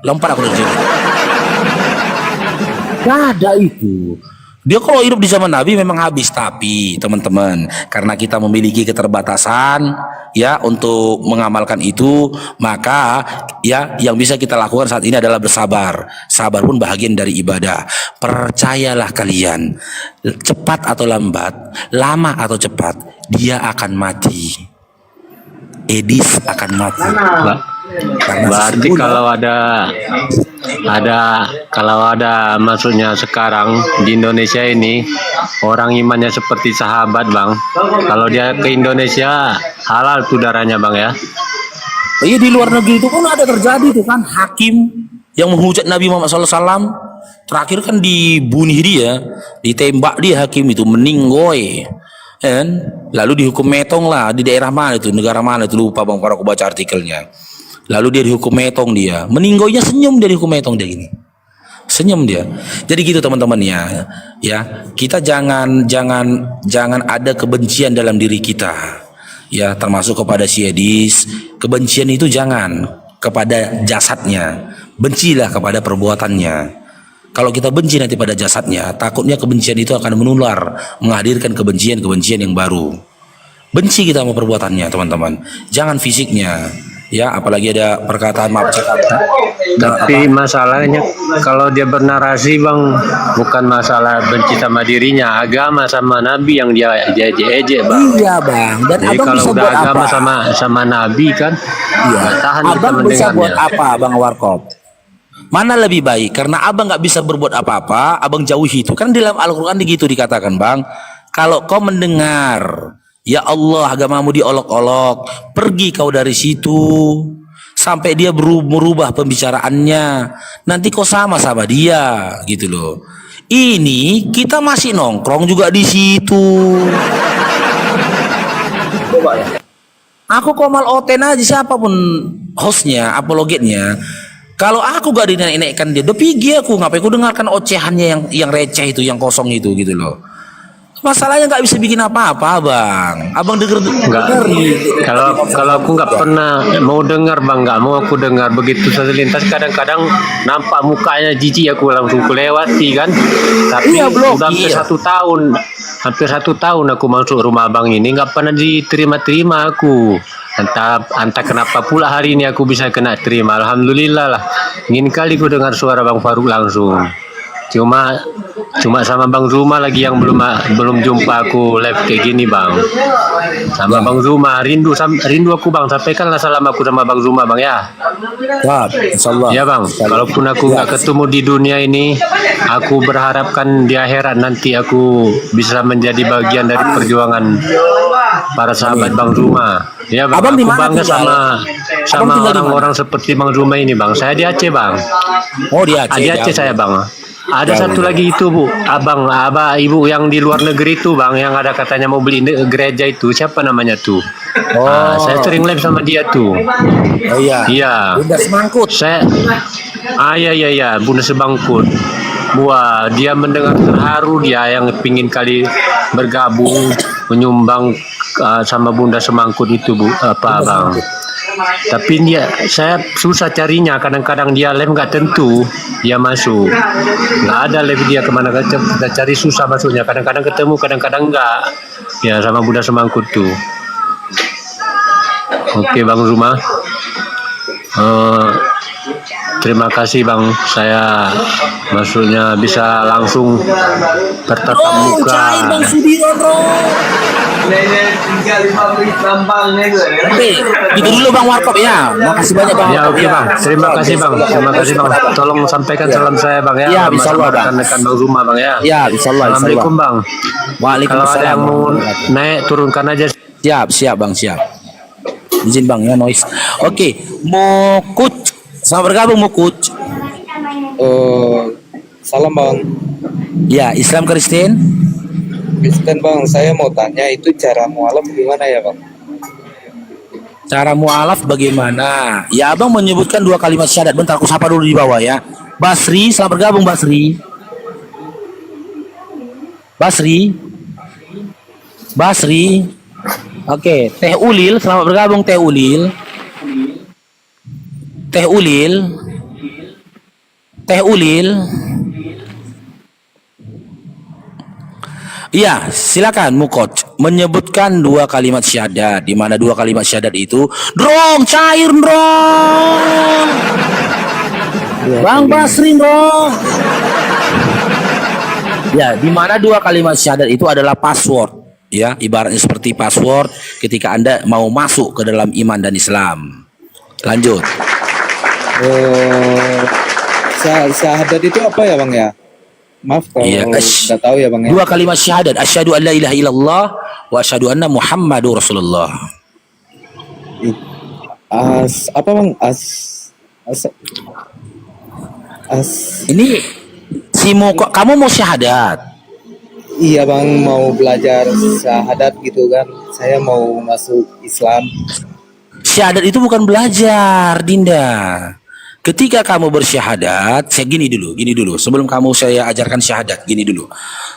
Gak ada itu. Dia kalau hidup di zaman Nabi memang habis. Tapi teman-teman, karena kita memiliki keterbatasan ya untuk mengamalkan itu, maka ya yang bisa kita lakukan saat ini adalah bersabar. Sabar pun bahagian dari ibadah. Percayalah kalian, cepat atau lambat, lama atau cepat, dia akan mati. Edis akan mati. Berarti kalau ada maksudnya sekarang di Indonesia ini orang imannya seperti sahabat Bang. Kalau dia ke Indonesia halal tuh darahnya Bang ya. Iya, di luar negeri itu pun ada terjadi tuh kan, hakim yang menghujat Nabi Muhammad SAW. Terakhir kan dibunuh dia, ditembak dia hakim itu, meninggoy. Lalu dihukum metong lah di daerah mana itu, negara mana itu lupa Bang, para aku baca artikelnya. Lalu dia dihukum metong dia, meninggoynya senyum dia dihukum metong dia gini. Senyum dia. Jadi gitu teman-teman ya. Kita jangan ada kebencian dalam diri kita. Ya, termasuk kepada si Edis. Kebencian itu jangan kepada jasadnya. Bencilah kepada perbuatannya. Kalau kita benci nanti pada jasadnya, takutnya kebencian itu akan menular, menghadirkan kebencian yang baru. Benci kita sama perbuatannya, teman-teman. Jangan fisiknya. Ya, apalagi ada perkataan maaf cakap. Tapi masalahnya kalau dia bernarasi bang, bukan masalah benci sama dirinya, agama sama nabi yang dia ejek bang. Iya bang, dan Jadi abang kalau bisa udah buat agama apa? sama nabi kan, Iya. tahan kita Abang bisa buat mendengarnya. apa, Bang Warkop? Mana lebih baik? Karena abang nggak bisa berbuat apa-apa, abang jauhi itu. Kan di dalam Al-Quran begitu dikatakan, Bang. Kalau kau mendengar, ya Allah agamamu diolok-olok, pergi kau dari situ sampai dia merubah pembicaraannya. Nanti kau sama-sama dia, gitu loh. Ini kita masih nongkrong juga di situ. Coba ya. Aku Komal Oten aja siapapun hostnya, apologetnya. Kalau aku gak dinaik-naikkan dia, udah pergi aku. Ngapain aku dengarkan ocehannya yang receh itu, yang kosong itu gitu loh. Masalahnya nggak bisa bikin apa-apa, Bang. Abang denger. Kalau aku nggak pernah mau dengar bang, nggak mau aku dengar begitu selintas. Kadang-kadang nampak mukanya jijik, aku langsung kelewati kan. Tapi Iya, blokir. udah hampir satu tahun aku masuk rumah abang ini nggak pernah diterima aku. Entah kenapa pula hari ini aku bisa kena terima. Alhamdulillah lah. Ingin kali ku dengar suara Bang Faruk langsung. Cuma sama Bang Zuma lagi yang belum jumpa aku live kayak gini Bang. Sama Bang Zuma rindu aku Bang. Sampaikanlah salam aku sama Bang Zuma Bang ya. Ya, insyaallah. Ya Bang. Kalaupun aku nggak ketemu di dunia ini, aku berharapkan di akhirat nanti aku bisa menjadi bagian dari perjuangan para sahabat Bang Zuma. Ya Bang. Abang di Aku mana bangga tinggal? sama tinggal di orang-orang seperti Bang Zuma ini Bang. Saya di Aceh Bang. Oh, di Aceh. Di Aceh saya Bang. Ada Jauh. satu lagi itu Bu, ibu yang di luar negeri itu Bang, yang ada katanya mau beli gereja itu, siapa namanya tuh? Saya sering live sama dia tuh. Oh iya. Iya. Bunda Semangkut. Iya, Bunda Sebangkut. Wah, dia mendengar terharu, dia yang pingin kali bergabung menyumbang sama Bunda Semangkut itu Bu, Bang. Tapi saya susah carinya, kadang-kadang dia live nggak tentu dia masuk, nggak ada live dia kemana kita cari susah masuknya, kadang-kadang ketemu kadang-kadang enggak ya sama Bunda Semangkut tuh. Oke Bang Zuma, terima kasih Bang, saya maksudnya bisa langsung bertatap muka. Cair Bang Sudiron. Oke, gitu dulu Bang Warkop ya. Makasih banyak Bang. Ya oke Bang, terima kasih Bang. Tolong sampaikan salam saya Bang ya. Ya, insyaallah Bang. Rekan-rekan Bang Zuma Bang ya. Ya, insyaallah. Assalamualaikum Bang. Kalau ada yang mau naik turunkan aja. Siap Bang, siap. Izin Bang ya noise. Oke, Mukut. Selamat bergabung Mukut. Salam Bang. Ya, Islam Kristen. Kristen Bang, saya mau tanya itu cara mualaf gimana ya Bang? Cara mualaf bagaimana? Ya Abang menyebutkan 2 kalimat syahadat. Bentar aku sapa dulu di bawah ya. Basri, selamat bergabung Basri. Oke, Teh Ulil, selamat bergabung Teh Ulil. Iya, silakan Mukot menyebutkan 2 kalimat syahadat, di mana 2 kalimat syahadat itu cair Bang Basri Ya, di mana 2 kalimat syahadat itu adalah password, ya, ibaratnya seperti password ketika Anda mau masuk ke dalam iman dan Islam. Lanjut. Syahadat itu apa ya Bang ya? Maaf kalau nggak tahu ya Bang ya. 2 kalimat syahadat, asyhadu an la ilaha illallah wa asyhadu anna Muhammadur Rasulullah. Apa Bang? Ini kamu mau syahadat? Iya Bang, mau belajar syahadat gitu kan. Saya mau masuk Islam. Syahadat itu bukan belajar, Dinda. Ketika kamu bersyahadat, gini dulu. Sebelum saya ajarkan syahadat, gini dulu.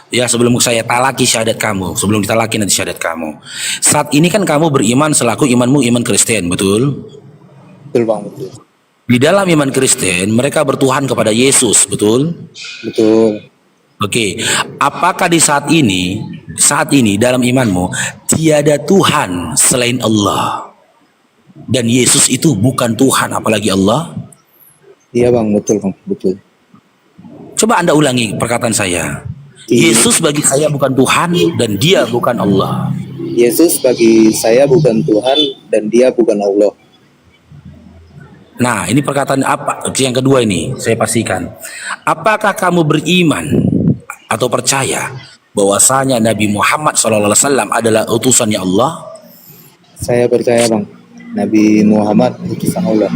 Ya, sebelum saya talaki syahadat kamu, sebelum ditalaki nanti syahadat kamu. Saat ini kan kamu beriman selaku imanmu iman Kristen, betul? Betul Bang, betul. Di dalam iman Kristen, mereka bertuhan kepada Yesus, betul? Betul. Oke, apakah di saat ini dalam imanmu tiada Tuhan selain Allah? dan Yesus itu bukan Tuhan apalagi Allah? Iya bang, betul bang, betul. Coba Anda ulangi perkataan saya. Iya. Yesus bagi saya bukan Tuhan dan dia bukan Allah. Yesus bagi saya bukan Tuhan dan dia bukan Allah. Nah, ini perkataan apa? Yang kedua ini saya pastikan. Apakah kamu beriman atau percaya bahwasanya Nabi Muhammad SAW adalah utusannya Allah? Saya percaya bang, Nabi Muhammad utusan Allah.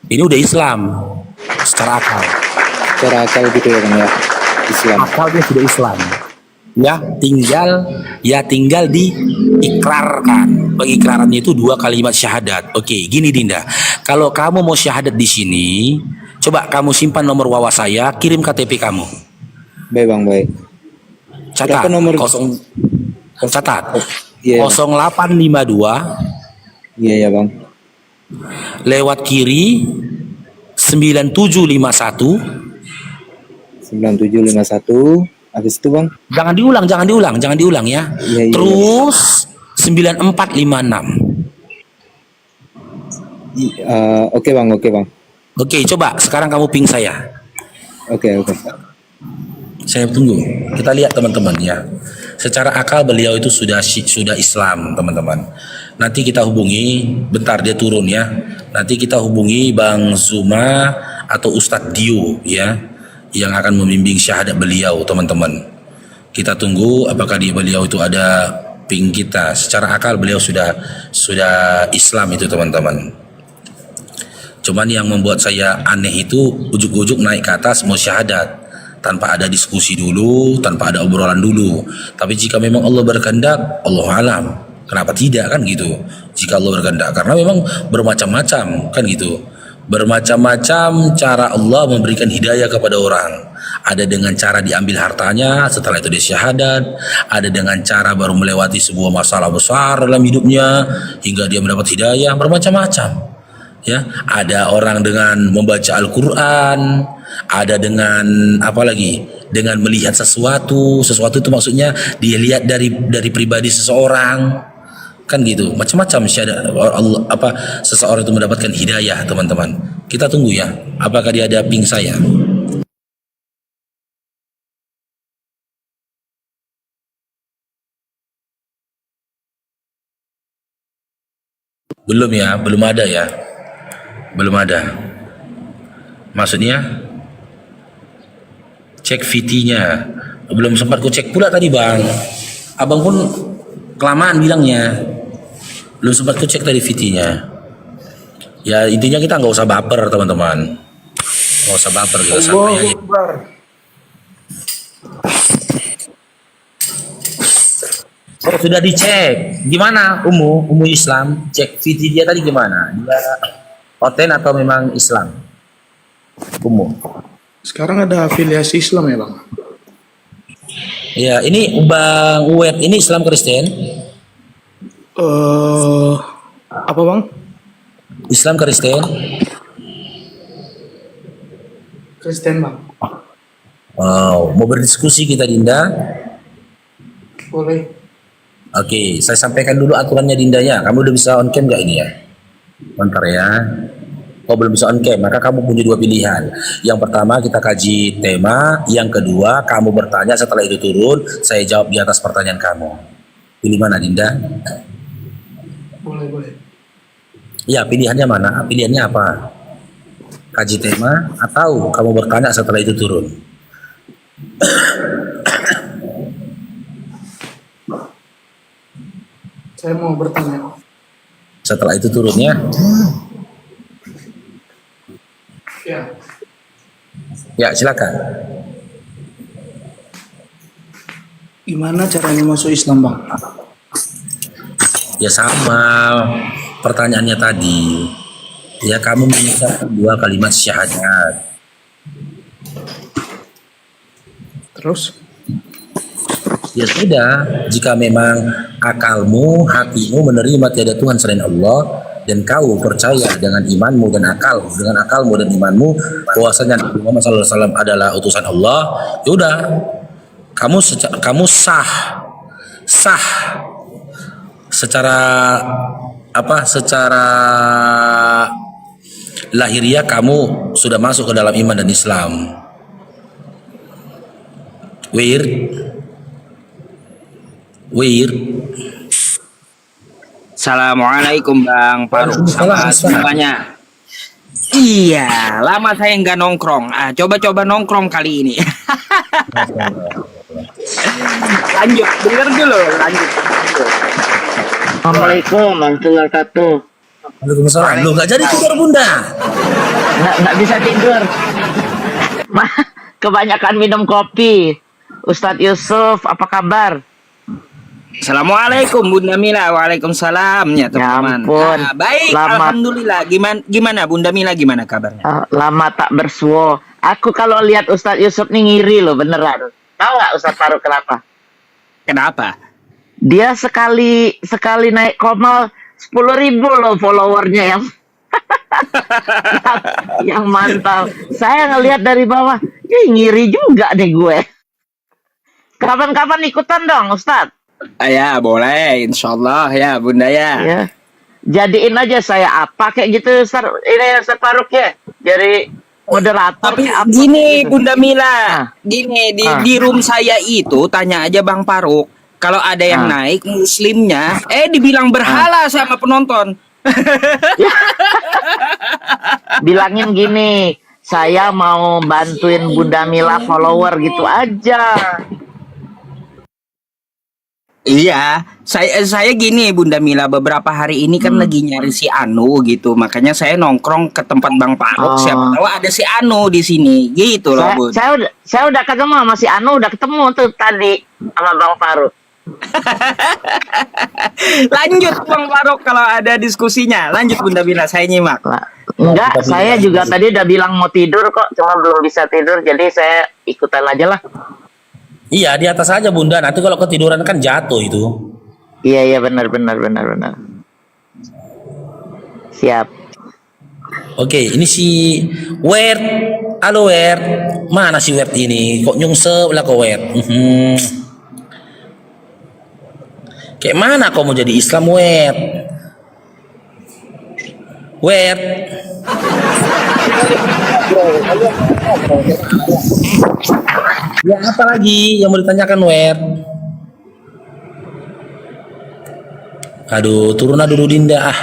Ini udah Islam secara akal. Secara akal gitu ya bang ya, Islam. Akalnya sudah Islam. Ya tinggal diikrarkan. Pengikrarannya itu 2 kalimat syahadat. Oke, gini Dinda. Kalau kamu mau syahadat di sini, coba kamu simpan nomor wawas saya, kirim KTP kamu. Baik bang, baik. Catat. Berapa nomor? Catat. Iya, 0852 iya ya bang. lewat kiri 9751. 9751. Habis itu bang? Jangan diulang ya. Iya. Terus 9456. Oke bang. Oke, coba sekarang kamu ping saya. Oke. Saya tunggu. Kita lihat teman-teman ya. Secara akal beliau itu sudah Islam, teman-teman. Nanti kita hubungi, bentar dia turun ya. Nanti kita hubungi Bang Zuma atau Ustadz Dio ya, yang akan membimbing syahadat beliau, teman-teman. Kita tunggu apakah beliau itu ada ping kita. Secara akal beliau sudah Islam itu, teman-teman. Cuman yang membuat saya aneh itu ujuk-ujuk naik ke atas mau syahadat tanpa ada diskusi dulu, tanpa ada obrolan dulu. Tapi jika memang Allah berkehendak, Allah alam. Kenapa tidak kan gitu? Jika Allah berkehendak, karena memang bermacam-macam kan gitu. Bermacam-macam cara Allah memberikan hidayah kepada orang. Ada dengan cara diambil hartanya, setelah itu dia syahadat. Ada dengan cara baru melewati sebuah masalah besar dalam hidupnya hingga dia mendapat hidayah. Bermacam-macam. Ya, ada orang dengan membaca Al-Quran, ada dengan apa lagi? Dengan melihat sesuatu itu maksudnya dia lihat dari pribadi seseorang. Kan gitu, macam-macam syahadat Allah, seseorang itu mendapatkan hidayah, teman-teman. Kita tunggu ya, apakah dia ada ping saya. Belum ya, belum ada ya. Belum ada. Maksudnya cek VT-nya. Belum sempat ku cek pula tadi, Bang. Abang pun kelamaan bilangnya. Belum sempat ku cek tadi VT-nya. Ya intinya kita nggak usah baper, teman-teman. Nggak usah baper, kita santai aja. Oh, sudah dicek. Gimana Umu Islam? Cek VT dia tadi gimana? Dia Oten atau memang Islam? Sekarang ada afiliasi Islam ya bang? Ya, ini Bang Uwet ini Islam Kristen? Apa bang? Islam Kristen? Kristen bang. Wow, mau berdiskusi kita Dinda? Boleh. Oke, saya sampaikan dulu aturannya Dinda ya. Kamu udah bisa on cam nggak ini ya? Bentar ya. Kau belum bisa on cam, maka kamu punya 2 pilihan. Yang pertama kita kaji tema, yang kedua kamu bertanya, setelah itu turun, saya jawab di atas pertanyaan kamu. Pilih mana Dinda? Boleh. Ya, pilihannya mana? Pilihannya apa? Kaji tema atau kamu bertanya setelah itu turun? Saya mau bertanya. Setelah itu turun ya. Ya. Ya, silakan. Gimana caranya masuk Islam bang? Ya sama pertanyaannya tadi. Ya kamu mengucapkan 2 kalimat syahadat. Terus? Ya sudah, jika memang akalmu, hatimu menerima tiada Tuhan selain Allah, dan kau percaya dengan imanmu dan akalmu dan imanmu bahwasanya Nabi Muhammad SAW adalah utusan Allah, ya udah, kamu sah secara apa secara lahiriah kamu sudah masuk ke dalam iman dan Islam. Wir. Assalamualaikum Bang Faruk sama semuanya. Iya, lama saya nggak nongkrong. Coba-coba nongkrong kali ini. Lanjut, denger dulu. Lanjut. Assalamualaikum warahmatullahi wabarakatuh. Waalaikumsalam. Lu nggak jadi tidur Bunda? Nggak bisa tidur. Kebanyakan minum kopi. Ustadz Yusuf, apa kabar? Assalamualaikum Bunda Mila. Waalaikumsalam ya teman-teman. ampun. Baik, Lama. alhamdulillah. Gimana Bunda Mila, gimana kabarnya? Lama tak bersuo. Aku kalau lihat Ustadz Yusuf nih ngiri loh, beneran. Tahu nggak Ustadz Faruk kenapa? Kenapa? Dia sekali naik komal 10.000 loh followernya yang yang mantap. Saya ngelihat dari bawah, ngiri juga deh gue. Kapan-kapan ikutan dong Ustadz. Ya boleh, insyaallah ya Bunda ya. Ya. Jadiin aja saya apa kayak gitu Ustaz. Ini Ustaz Faruk ya. Jadi moderator. Tapi kayak apa gini gitu. Bunda Mila, gini di room saya itu tanya aja Bang Faruk. Kalau ada yang naik muslimnya, dibilang berhala sama penonton. Bilangin gini, saya mau bantuin Bunda Mila follower gitu aja. Iya, saya gini Bunda Mila, beberapa hari ini kan lagi nyari si Anu gitu, makanya saya nongkrong ke tempat Bang Faruk. Siapa tahu ada si Anu di sini, gitu loh Bun. Saya udah ketemu sama si Anu, udah ketemu tuh tadi sama Bang Faruk. Lanjut Bang Faruk kalau ada diskusinya, lanjut Bunda Mila, saya nyimak. Enggak, saya juga tadi udah bilang mau tidur kok, cuma belum bisa tidur, jadi saya ikutan aja lah. Iya, di atas aja Bunda. Nanti kalau ketiduran kan jatuh itu. Iya benar. Siap. Oke, ini si Wert. Halo Wert. Mana si Wert ini? Kok nyungsep lah kok Wert? Kayak mana kau mau jadi Islam Wert? Wert. Ya apa lagi yang mau ditanyakan Wer? Aduh, turun dulu Dinda.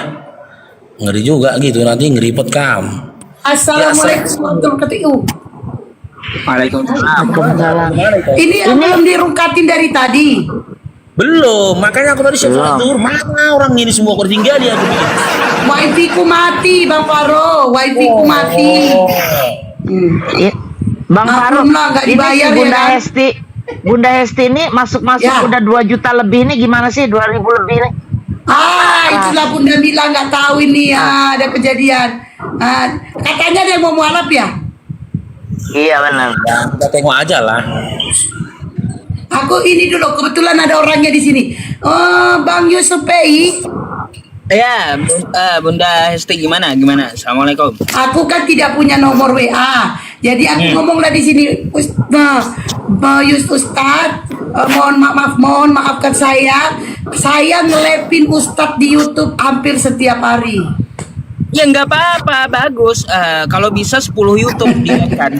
Ngeri juga gitu, nanti ngeripot kam. Assalamualaikum warahmatullahi wabarakatuh. Waalaikumsalam. Ini yang belum dirungkatin dari tadi. Belum, makanya aku tadi siap tur. Mana orang ini semua kau tinggal ya? Wifi ku mati, Bang Faro. Wifi ku mati. Bang Faruk, nggak dibayar ini Bunda ya kan? Bunda Hesti ini masuk udah 2 juta lebih ini gimana sih? 2.000 lebih nih? Itulah Bunda Mila nggak tahu ini ada kejadian. Katanya dia mau mualaf ya? Iya benar. Ya, kita tengok aja lah. Aku ini dulu kebetulan ada orangnya di sini. Bang Yusuf Pei. Ya, Bunda Hesti gimana? Assalamualaikum. Aku kan tidak punya nomor WA. Jadi aku ngomonglah di sini, Ustadz, mohon maafkan saya. Saya ngelepin Ustadz di YouTube hampir setiap hari. Ya nggak apa-apa, bagus. Kalau bisa 10 YouTube dia kan.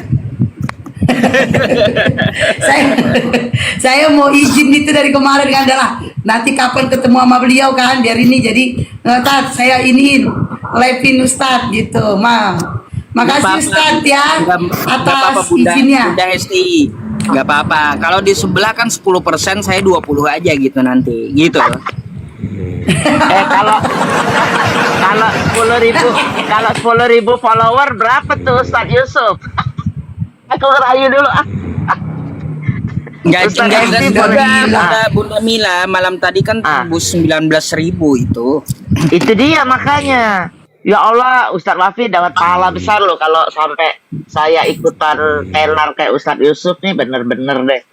saya mau izin itu dari kemarin kan adalah nanti kapan ketemu sama beliau kan biar ini jadi Ustadz saya iniin lepin Ustadz gitu makasih Ustadz ya atas izinnya. Bunda Hesti nggak apa-apa, kalau di sebelah kan 10%, saya 20 aja gitu nanti gitu. Kalau 10.000 follower berapa tuh Ustadz Yusuf? Aku ngerayu dulu Enggak Bunda Mila, malam tadi kan tembus 19.000 itu. Itu dia makanya. Ya Allah, Ustadz Wafi dapat pahala besar loh kalau sampai saya ikutan tenar kayak Ustadz Yusuf nih, bener-bener deh.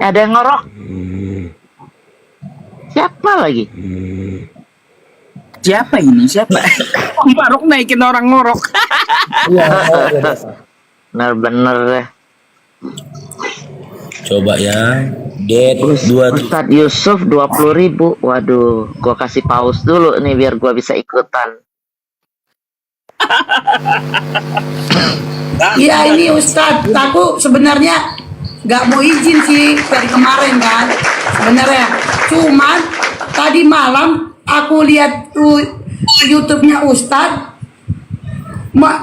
Ada yang ngorok. Siapa lagi? Siapa ini? Siapa? Bang Faruk naikin orang ngorok. Bener-bener deh. Coba ya. Dead 2 Ustadz Yusuf 20.000. Waduh, gua kasih pause dulu nih biar gua bisa ikutan. Iya ini Ustadz, aku sebenarnya nggak mau izin sih dari kemarin kan sebenarnya. Cuman tadi malam aku lihat YouTube-nya Ustadz,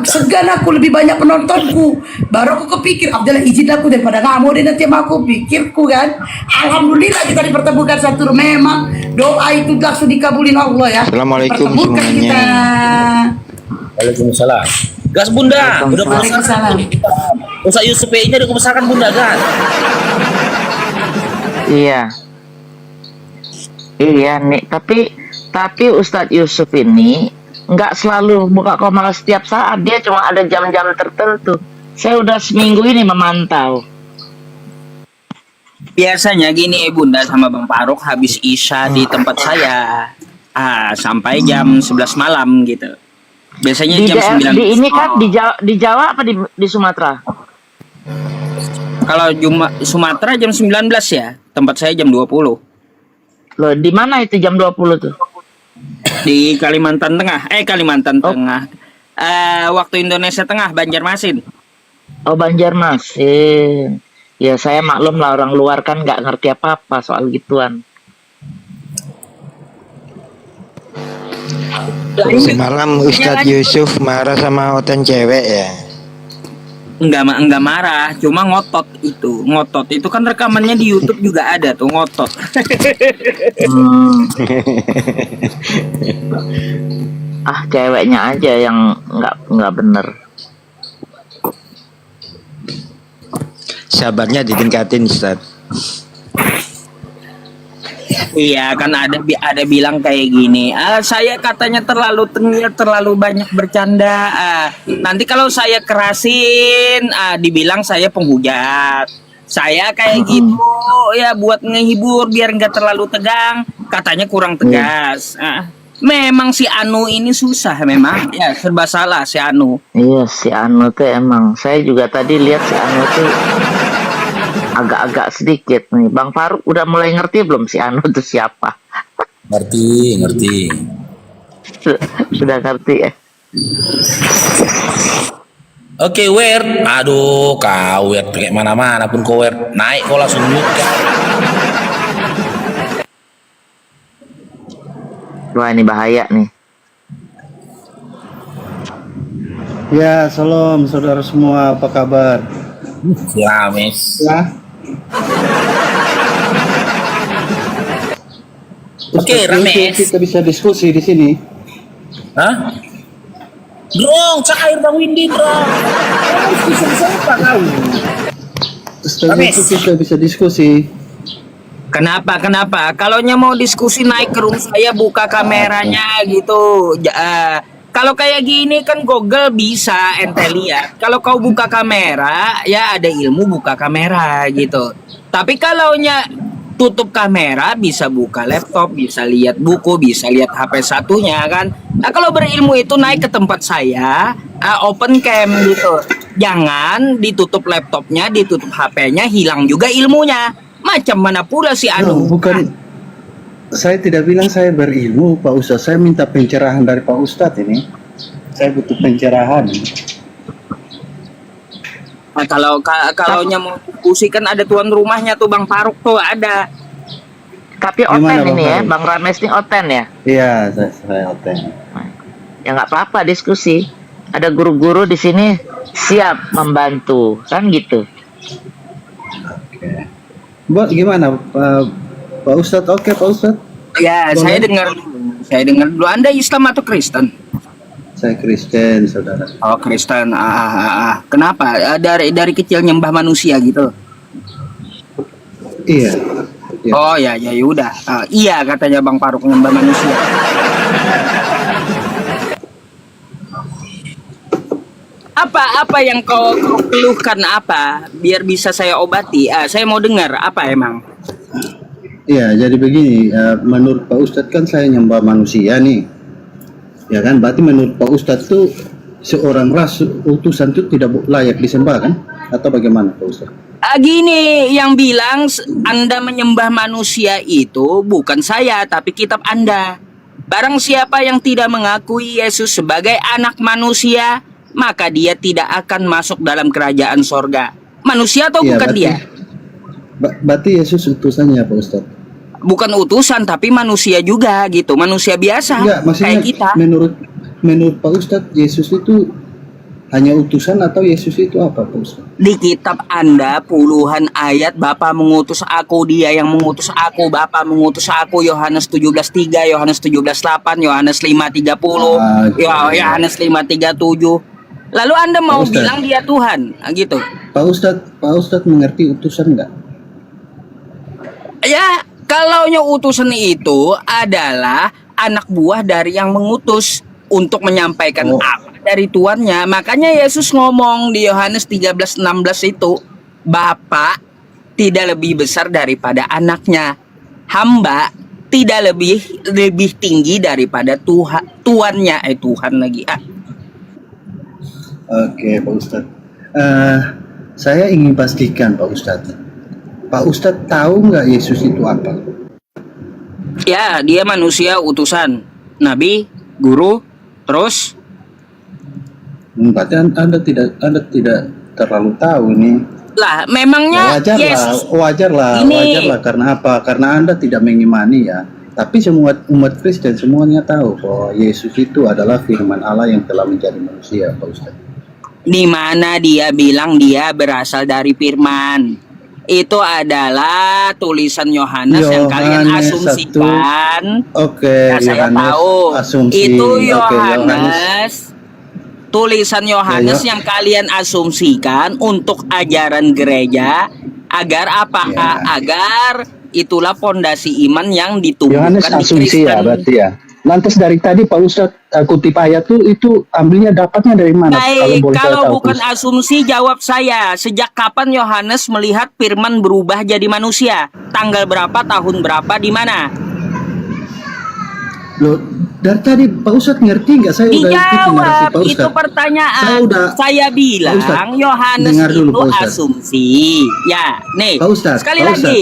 segan aku lebih banyak penontonku. Baru aku kepikir, Abdullah izin aku daripada nggak mau deh nanti sama aku, pikirku kan. Alhamdulillah kita dipertemukan satu. Memang doa itu langsung dikabulin Allah ya. Assalamualaikum Dipertemukan semuanya. kita. Waalaikumsalam. Gas Bunda, udah Waalaikumsalam. Ustaz Yusuf ini udah kubesarkan Bunda kan? Iya. Iya nih, tapi Ustadz Yusuf ini nggak selalu buka komal setiap saat, dia cuma ada jam-jam tertentu. Saya udah seminggu ini memantau. Biasanya gini Bunda sama Bang Faruk habis Isya di tempat saya sampai jam 11 malam gitu. Biasanya jam 9. Di ini kan di Jawa apa di Sumatera? Kalau Sumatera jam 19 ya, tempat saya jam 20. Loh, di mana itu jam 20 tuh? Di Kalimantan Tengah. Tengah. Waktu Indonesia Tengah, Banjarmasin. Oh, Banjarmasin. Ya, saya maklum lah, orang luar kan nggak ngerti apa-apa soal gituan. Semalam Ustadz Yusuf marah sama hotel cewek ya? Enggak marah, cuma ngotot itu. Ngotot itu kan rekamannya di YouTube juga ada tuh, ngotot. Ceweknya aja yang nggak bener. Sabarnya ditingkatin Ustadz. Iya kan ada bilang kayak gini, saya katanya terlalu banyak bercanda. Nanti kalau saya kerasin, dibilang saya penghujat. Saya kayak gitu ya buat ngehibur biar nggak terlalu tegang. Katanya kurang tegas. Memang si Anu ini susah memang, ya serba salah si Anu. Iya si Anu tuh emang. Saya juga tadi lihat si Anu tuh agak-agak sedikit nih. Bang Faruk udah mulai ngerti belum si Anu itu siapa? Ngerti. Sudah ngerti ya. Oke, Wer. Aduh, kau Wer kayak mana-mana pun kau Wer. Naik kau langsung mute. Wah, ini bahaya nih. Ya, salam saudara semua, apa kabar? Ya, Mes. Ya. Oke, Rames. Kita bisa diskusi di sini. Hah? Drong, cair Bang Windy, Drong. Diskusi siapa kau? Ustaz, kita bisa diskusi. Kenapa? Kalau mau diskusi naik ke rumah saya, buka kameranya gitu. Kalau kayak gini kan Google bisa ente lihat. Kalau kau buka kamera, ya ada ilmu buka kamera gitu. Tapi kalau tutup kamera, bisa buka laptop, bisa lihat buku, bisa lihat HP satunya kan. Nah kalau berilmu itu naik ke tempat saya, open cam gitu. Jangan ditutup laptopnya, ditutup HP-nya, hilang juga ilmunya. Macam mana pula si Anu? Bukan, saya tidak bilang saya berilmu Pak Ustadz. Saya minta pencerahan dari Pak Ustadz ini. Saya butuh pencerahan. Nah, kalau mau diskusi kan ada tuan rumahnya tuh Bang Faruk tuh ada. Tapi oten ini ya, Bang Rames ini oten ya? Iya, saya oten. Ya nggak apa-apa diskusi. Ada guru-guru di sini siap membantu, kan gitu. Oke. Mbak gimana Pak Ustadz? Oke Pak Ustadz. Ya, saya dengar dulu. Anda Islam atau Kristen? Saya Kristen, saudara. Oh, Kristen. Kenapa? Dari kecil nyembah manusia gitu. Iya. Oh ya udah. Iya katanya Bang Faruk nyembah manusia. Apa yang kau keluhkan apa? Biar bisa saya obati. Saya mau dengar apa emang? Iya, jadi begini. Menurut Pak Ustadz kan saya nyembah manusia nih. Ya kan, berarti menurut Pak Ustadz tuh seorang utusan itu tidak layak disembah kan? Atau bagaimana Pak Ustadz? Gini, yang bilang Anda menyembah manusia itu bukan saya, tapi kitab Anda. Barang siapa yang tidak mengakui Yesus sebagai anak manusia, maka dia tidak akan masuk dalam kerajaan sorga. Manusia atau Iya, bukan berarti dia? berarti Yesus utusannya Pak Ustadz. Bukan utusan, tapi manusia juga gitu. Manusia biasa, Enggak, maksudnya kayak kita. menurut Pak Ustadz Yesus itu hanya utusan atau Yesus itu apa Pak Ustadz? Di kitab Anda puluhan ayat Bapa mengutus aku, dia yang mengutus aku, Bapa mengutus aku, Yohanes 17:3, Yohanes 17:8, Yohanes 5:30, Oke. Yohanes 5:37. Lalu Anda mau Pak Ustadz. bilang dia Tuhan, gitu. Pak Ustadz mengerti utusan enggak? Ya, kalau utusan itu adalah anak buah dari yang mengutus untuk menyampaikan apa dari tuannya. Makanya Yesus ngomong di Yohanes 13:16 itu, Bapa tidak lebih besar daripada anaknya. Hamba tidak lebih tinggi daripada tuannya. Tuhan lagi. Oke Pak Ustadz. Saya ingin pastikan Pak Ustadz. Pak Ustadz tahu nggak Yesus itu apa? Ya, dia manusia utusan, nabi, guru, terus Berarti Anda tidak terlalu tahu nih. lah memangnya Yesus Wajarlah karena apa? Karena Anda tidak mengimani ya. Tapi semua umat Kristen semuanya tahu bahwa Yesus itu adalah firman Allah yang telah menjadi manusia, Pak Ustadz. di mana dia bilang dia berasal dari firman. Itu adalah tulisan Yohanes yang kalian Yohanes asumsikan. Oke, Nah, saya Yohanes tahu asumsi. itu Oke, Yohanes. Tulisan Yohanes Ya, yang kalian asumsikan untuk ajaran gereja agar apa? Agar itulah pondasi iman yang Yohanes ditumbuhkan di asumsi ya Kristen. berarti ya. Lantas dari tadi Pak Ustadz kutip ayat itu ambilnya dapatnya dari mana? Baik, boleh saya kalau tahu, bukan Pak Ustadz. asumsi jawab saya. Sejak kapan Yohanes melihat firman berubah jadi manusia? Tanggal berapa, tahun berapa, di mana? Loh, dari tadi Pak Ustadz ngerti nggak? Saya udah ikuti narasi Dijawab, Pak itu Ustadz. pertanyaan. Saya Pak bilang Ustadz, Yohanes dengar dulu, itu Pak Ustadz. asumsi. Ya, nih. Pak Ustadz, Sekali Pak lagi.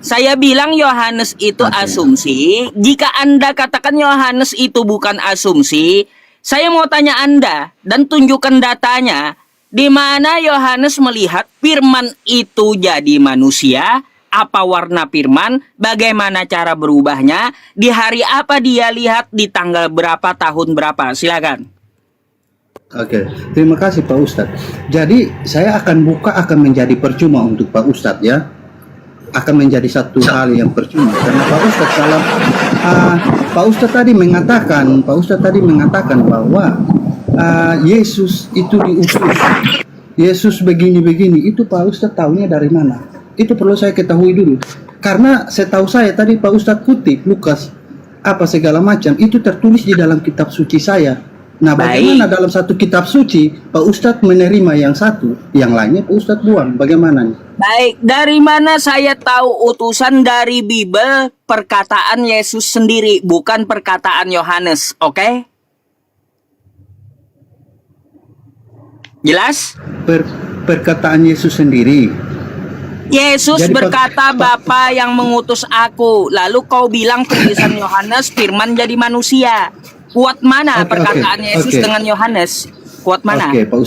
Saya bilang Yohanes itu asumsi. Jika Anda katakan Yohanes itu bukan asumsi, saya mau tanya Anda dan tunjukkan datanya. Di mana Yohanes melihat firman itu jadi manusia? Apa warna firman? Bagaimana cara berubahnya? Di hari apa dia lihat? Di tanggal berapa? Tahun berapa? Silakan. Oke, terima kasih Pak Ustadz. Jadi saya akan menjadi percuma untuk Pak Ustadz ya. Akan menjadi satu hal yang percuma karena Pak Ustadz Pak Ustadz tadi mengatakan bahwa Yesus itu diutus. Yesus begini-begini, itu Pak Ustadz tahunya dari mana? Itu perlu saya ketahui dulu. Karena setahu saya tadi Pak Ustadz kutip Lukas apa segala macam itu tertulis di dalam kitab suci saya. Nah, bagaimana dalam satu kitab suci Pak Ustadz menerima yang satu, yang lainnya Pak Ustadz buang? Bagaimana nih? Baik, dari mana saya tahu utusan dari Bible perkataan Yesus sendiri, bukan perkataan Yohanes, oke? Jelas? Perkataan Yesus sendiri. Yesus Jadi, berkata, Bapa yang mengutus aku. Lalu kau bilang tulisan Yohanes, firman jadi manusia. Kuat mana perkataan Yesus dengan Yohanes? Kuat mana? Oke, Pak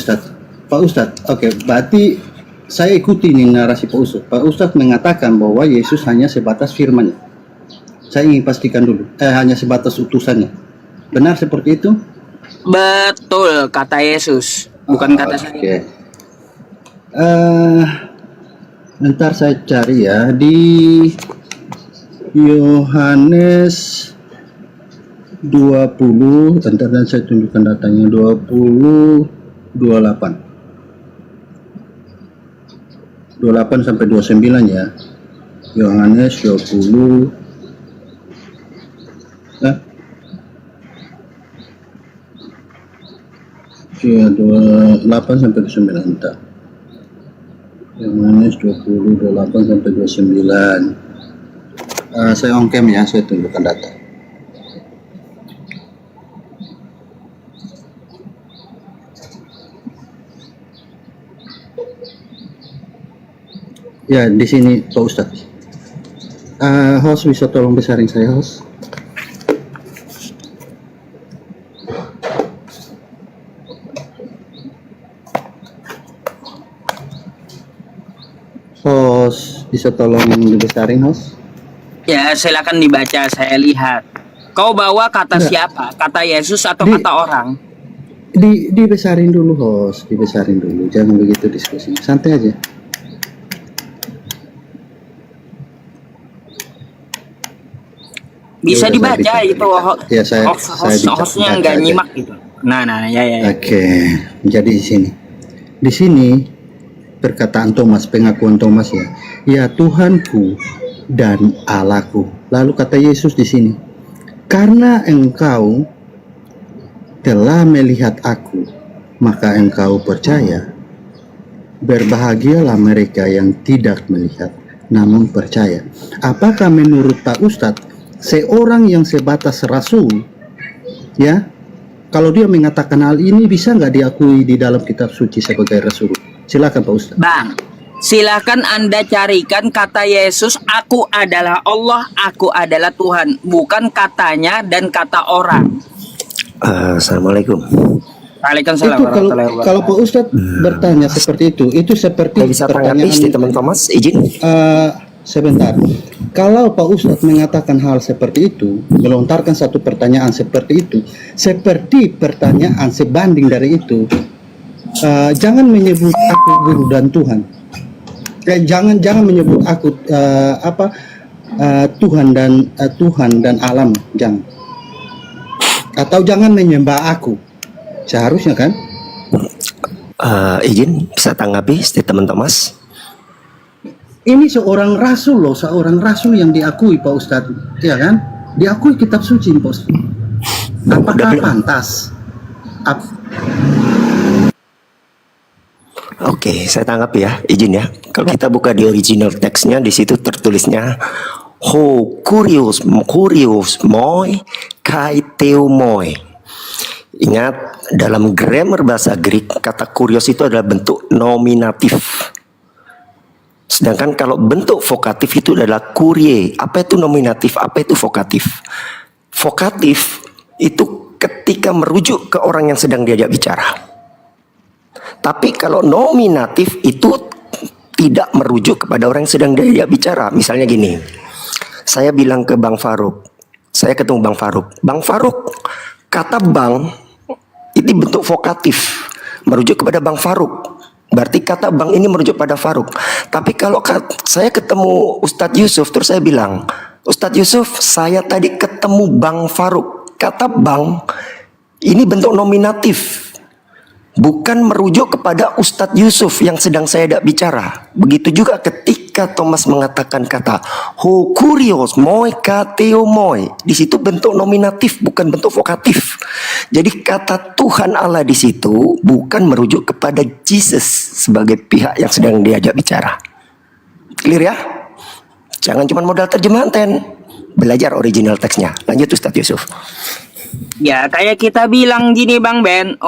Ustadz. Oke, berarti saya ikuti nih narasi Pak Ustadz. Pak Ustadz mengatakan bahwa Yesus hanya sebatas firman. Saya ingin pastikan dulu. Hanya sebatas utusannya. Benar seperti itu? Betul, kata Yesus. Bukan kata saya. Oke. Ntar saya cari ya di Yohanes 20, bentar dan saya tunjukkan datanya 28 sampai 29 ya. Yohanes 20 ya 28 sampai 29 entar. Yohanes 20 28 sampai 29. Saya on cam ya, saya tunjukkan data. Ya, di sini Pak Ustadz. Host bisa tolong besarin saya, host. Host bisa tolong dibesarin, host? Ya, silakan dibaca, saya lihat. Kau bawa kata siapa? Kata Yesus atau kata orang? Dibesarin dulu, host. Dibesarin dulu. Jangan begitu diskusi. Santai aja. Bisa Ya udah, dibaca saya itu Ya, saya hostnya baca nggak aja. nyimak gitu. Nah, ya. Oke, jadi di sini perkataan Thomas, pengakuan Thomas ya, ya Tuhanku dan Allahku. Lalu kata Yesus di sini, karena engkau telah melihat aku, maka engkau percaya. Berbahagialah mereka yang tidak melihat, namun percaya. Apakah menurut Pak Ustadz, seorang yang sebatas rasul, ya, kalau dia mengatakan hal ini bisa nggak diakui di dalam kitab suci sebagai rasul? Silakan Pak Ustadz. Bang, silakan Anda carikan kata Yesus, aku adalah Allah, aku adalah Tuhan, bukan katanya dan kata orang. Assalamualaikum. Waalaikumsalam Itu warahmatullahi wabarakatuh. kalau Pak Ustadz bertanya seperti itu seperti bisa pertanyaan tanggapi statement Thomas, izin. Sebentar. Kalau Pak Ustadz mengatakan hal seperti itu, melontarkan satu pertanyaan seperti itu, seperti pertanyaan sebanding dari itu, jangan menyebut aku guru dan Tuhan. Jangan menyebut aku Tuhan dan alam, jangan. Atau jangan menyembah aku. Seharusnya kan? Izin bisa tanggapi statement Thomas. Ini seorang rasul loh, seorang rasul yang diakui Pak Ustadz, ya kan? Diakui kitab suci Pak Ustadz. Apakah pantas? Oke, saya tanggapi ya, izin ya. Kalau kita buka di original teksnya, di situ tertulisnya ho kurios moi kai teomoi. Ingat, dalam grammar bahasa Greek, kata kurios itu adalah bentuk nominatif. Sedangkan kalau bentuk vokatif itu adalah kurie. Apa itu nominatif? Apa itu vokatif? Vokatif itu ketika merujuk ke orang yang sedang diajak bicara. Tapi kalau nominatif itu tidak merujuk kepada orang yang sedang diajak bicara. Misalnya gini, saya bilang ke Bang Faruk, saya ketemu Bang Faruk. Bang Faruk, kata Bang ini bentuk vokatif, merujuk kepada Bang Faruk. Berarti kata Bang ini merujuk pada Faruk. Tapi kalau saya ketemu Ustadz Yusuf, terus saya bilang, Ustadz Yusuf, saya tadi ketemu Bang Faruk. Kata Bang, ini bentuk nominatif, bukan merujuk kepada Ustadz Yusuf yang sedang saya tidak bicara. Begitu juga ketika Thomas mengatakan kata ho kurios moi kateo moi, di situ bentuk nominatif bukan bentuk vokatif. Jadi kata Tuhan Allah di situ bukan merujuk kepada Jesus sebagai pihak yang sedang diajak bicara. Clear ya? Jangan cuma modal terjemahan ten, belajar original teksnya. Lanjut Ustadz Yusuf. Ya, kayak kita bilang gini Bang Ben,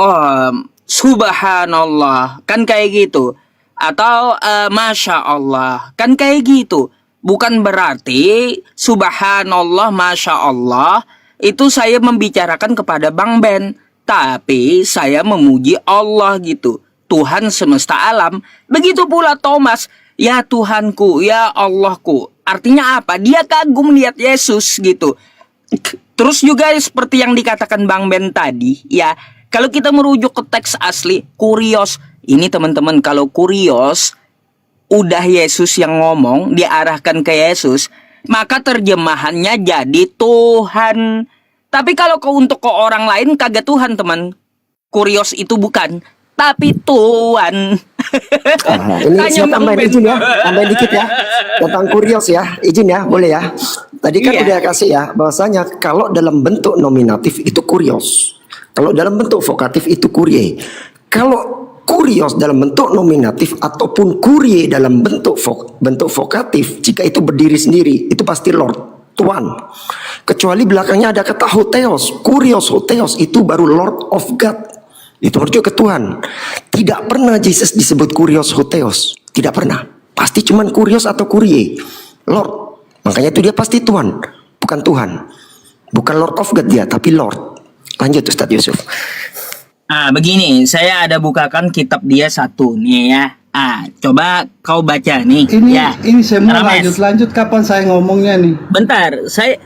Subhanallah, kan kayak gitu. Atau Masya Allah, kan kayak gitu. Bukan berarti Subhanallah, Masya Allah itu saya membicarakan kepada Bang Ben, tapi saya memuji Allah gitu, Tuhan semesta alam. Begitu pula Thomas, ya Tuhanku, ya Allahku. Artinya apa? Dia kagum lihat Yesus gitu. Terus juga seperti yang dikatakan Bang Ben tadi, ya, kalau kita merujuk ke teks asli, kurios. Ini teman-teman, kalau kurios, udah Yesus yang ngomong, diarahkan ke Yesus, maka terjemahannya jadi Tuhan. Tapi kalau untuk ke orang lain, kagak Tuhan teman. Kurios itu bukan, tapi Tuhan. Ini saya tambahin izin ya, tambahin dikit ya tentang kurios ya, izin ya, boleh ya. Tadi kan udah kasih ya, bahwasanya kalau dalam bentuk nominatif itu kurios, kalau dalam bentuk vokatif itu kurie. Kalau kurios dalam bentuk nominatif ataupun kurie dalam bentuk vokatif, jika itu berdiri sendiri, itu pasti Lord, Tuhan. Kecuali belakangnya ada kata hotheos, kurios hotheos itu baru Lord of God. Itu merujuk ke Tuhan. Tidak pernah Jesus disebut kurios hotheos, tidak pernah. Pasti cuman kurios atau kurie. Lord. Makanya itu dia pasti Tuhan, bukan Tuhan. Bukan Lord of God dia, tapi Lord. Lanjut Ustadz Yusuf. Begini, saya ada bukakan kitab dia satu nih ya. Coba kau baca nih. Ini semua Rames. lanjut kapan saya ngomongnya nih? Bentar, saya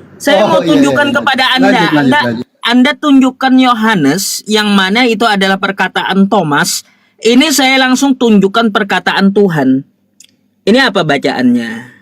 mau iya, tunjukkan iya. kepada Anda. Lanjut. Anda tunjukkan Yohanes yang mana itu adalah perkataan Thomas. Ini saya langsung tunjukkan perkataan Tuhan. Ini apa bacaannya?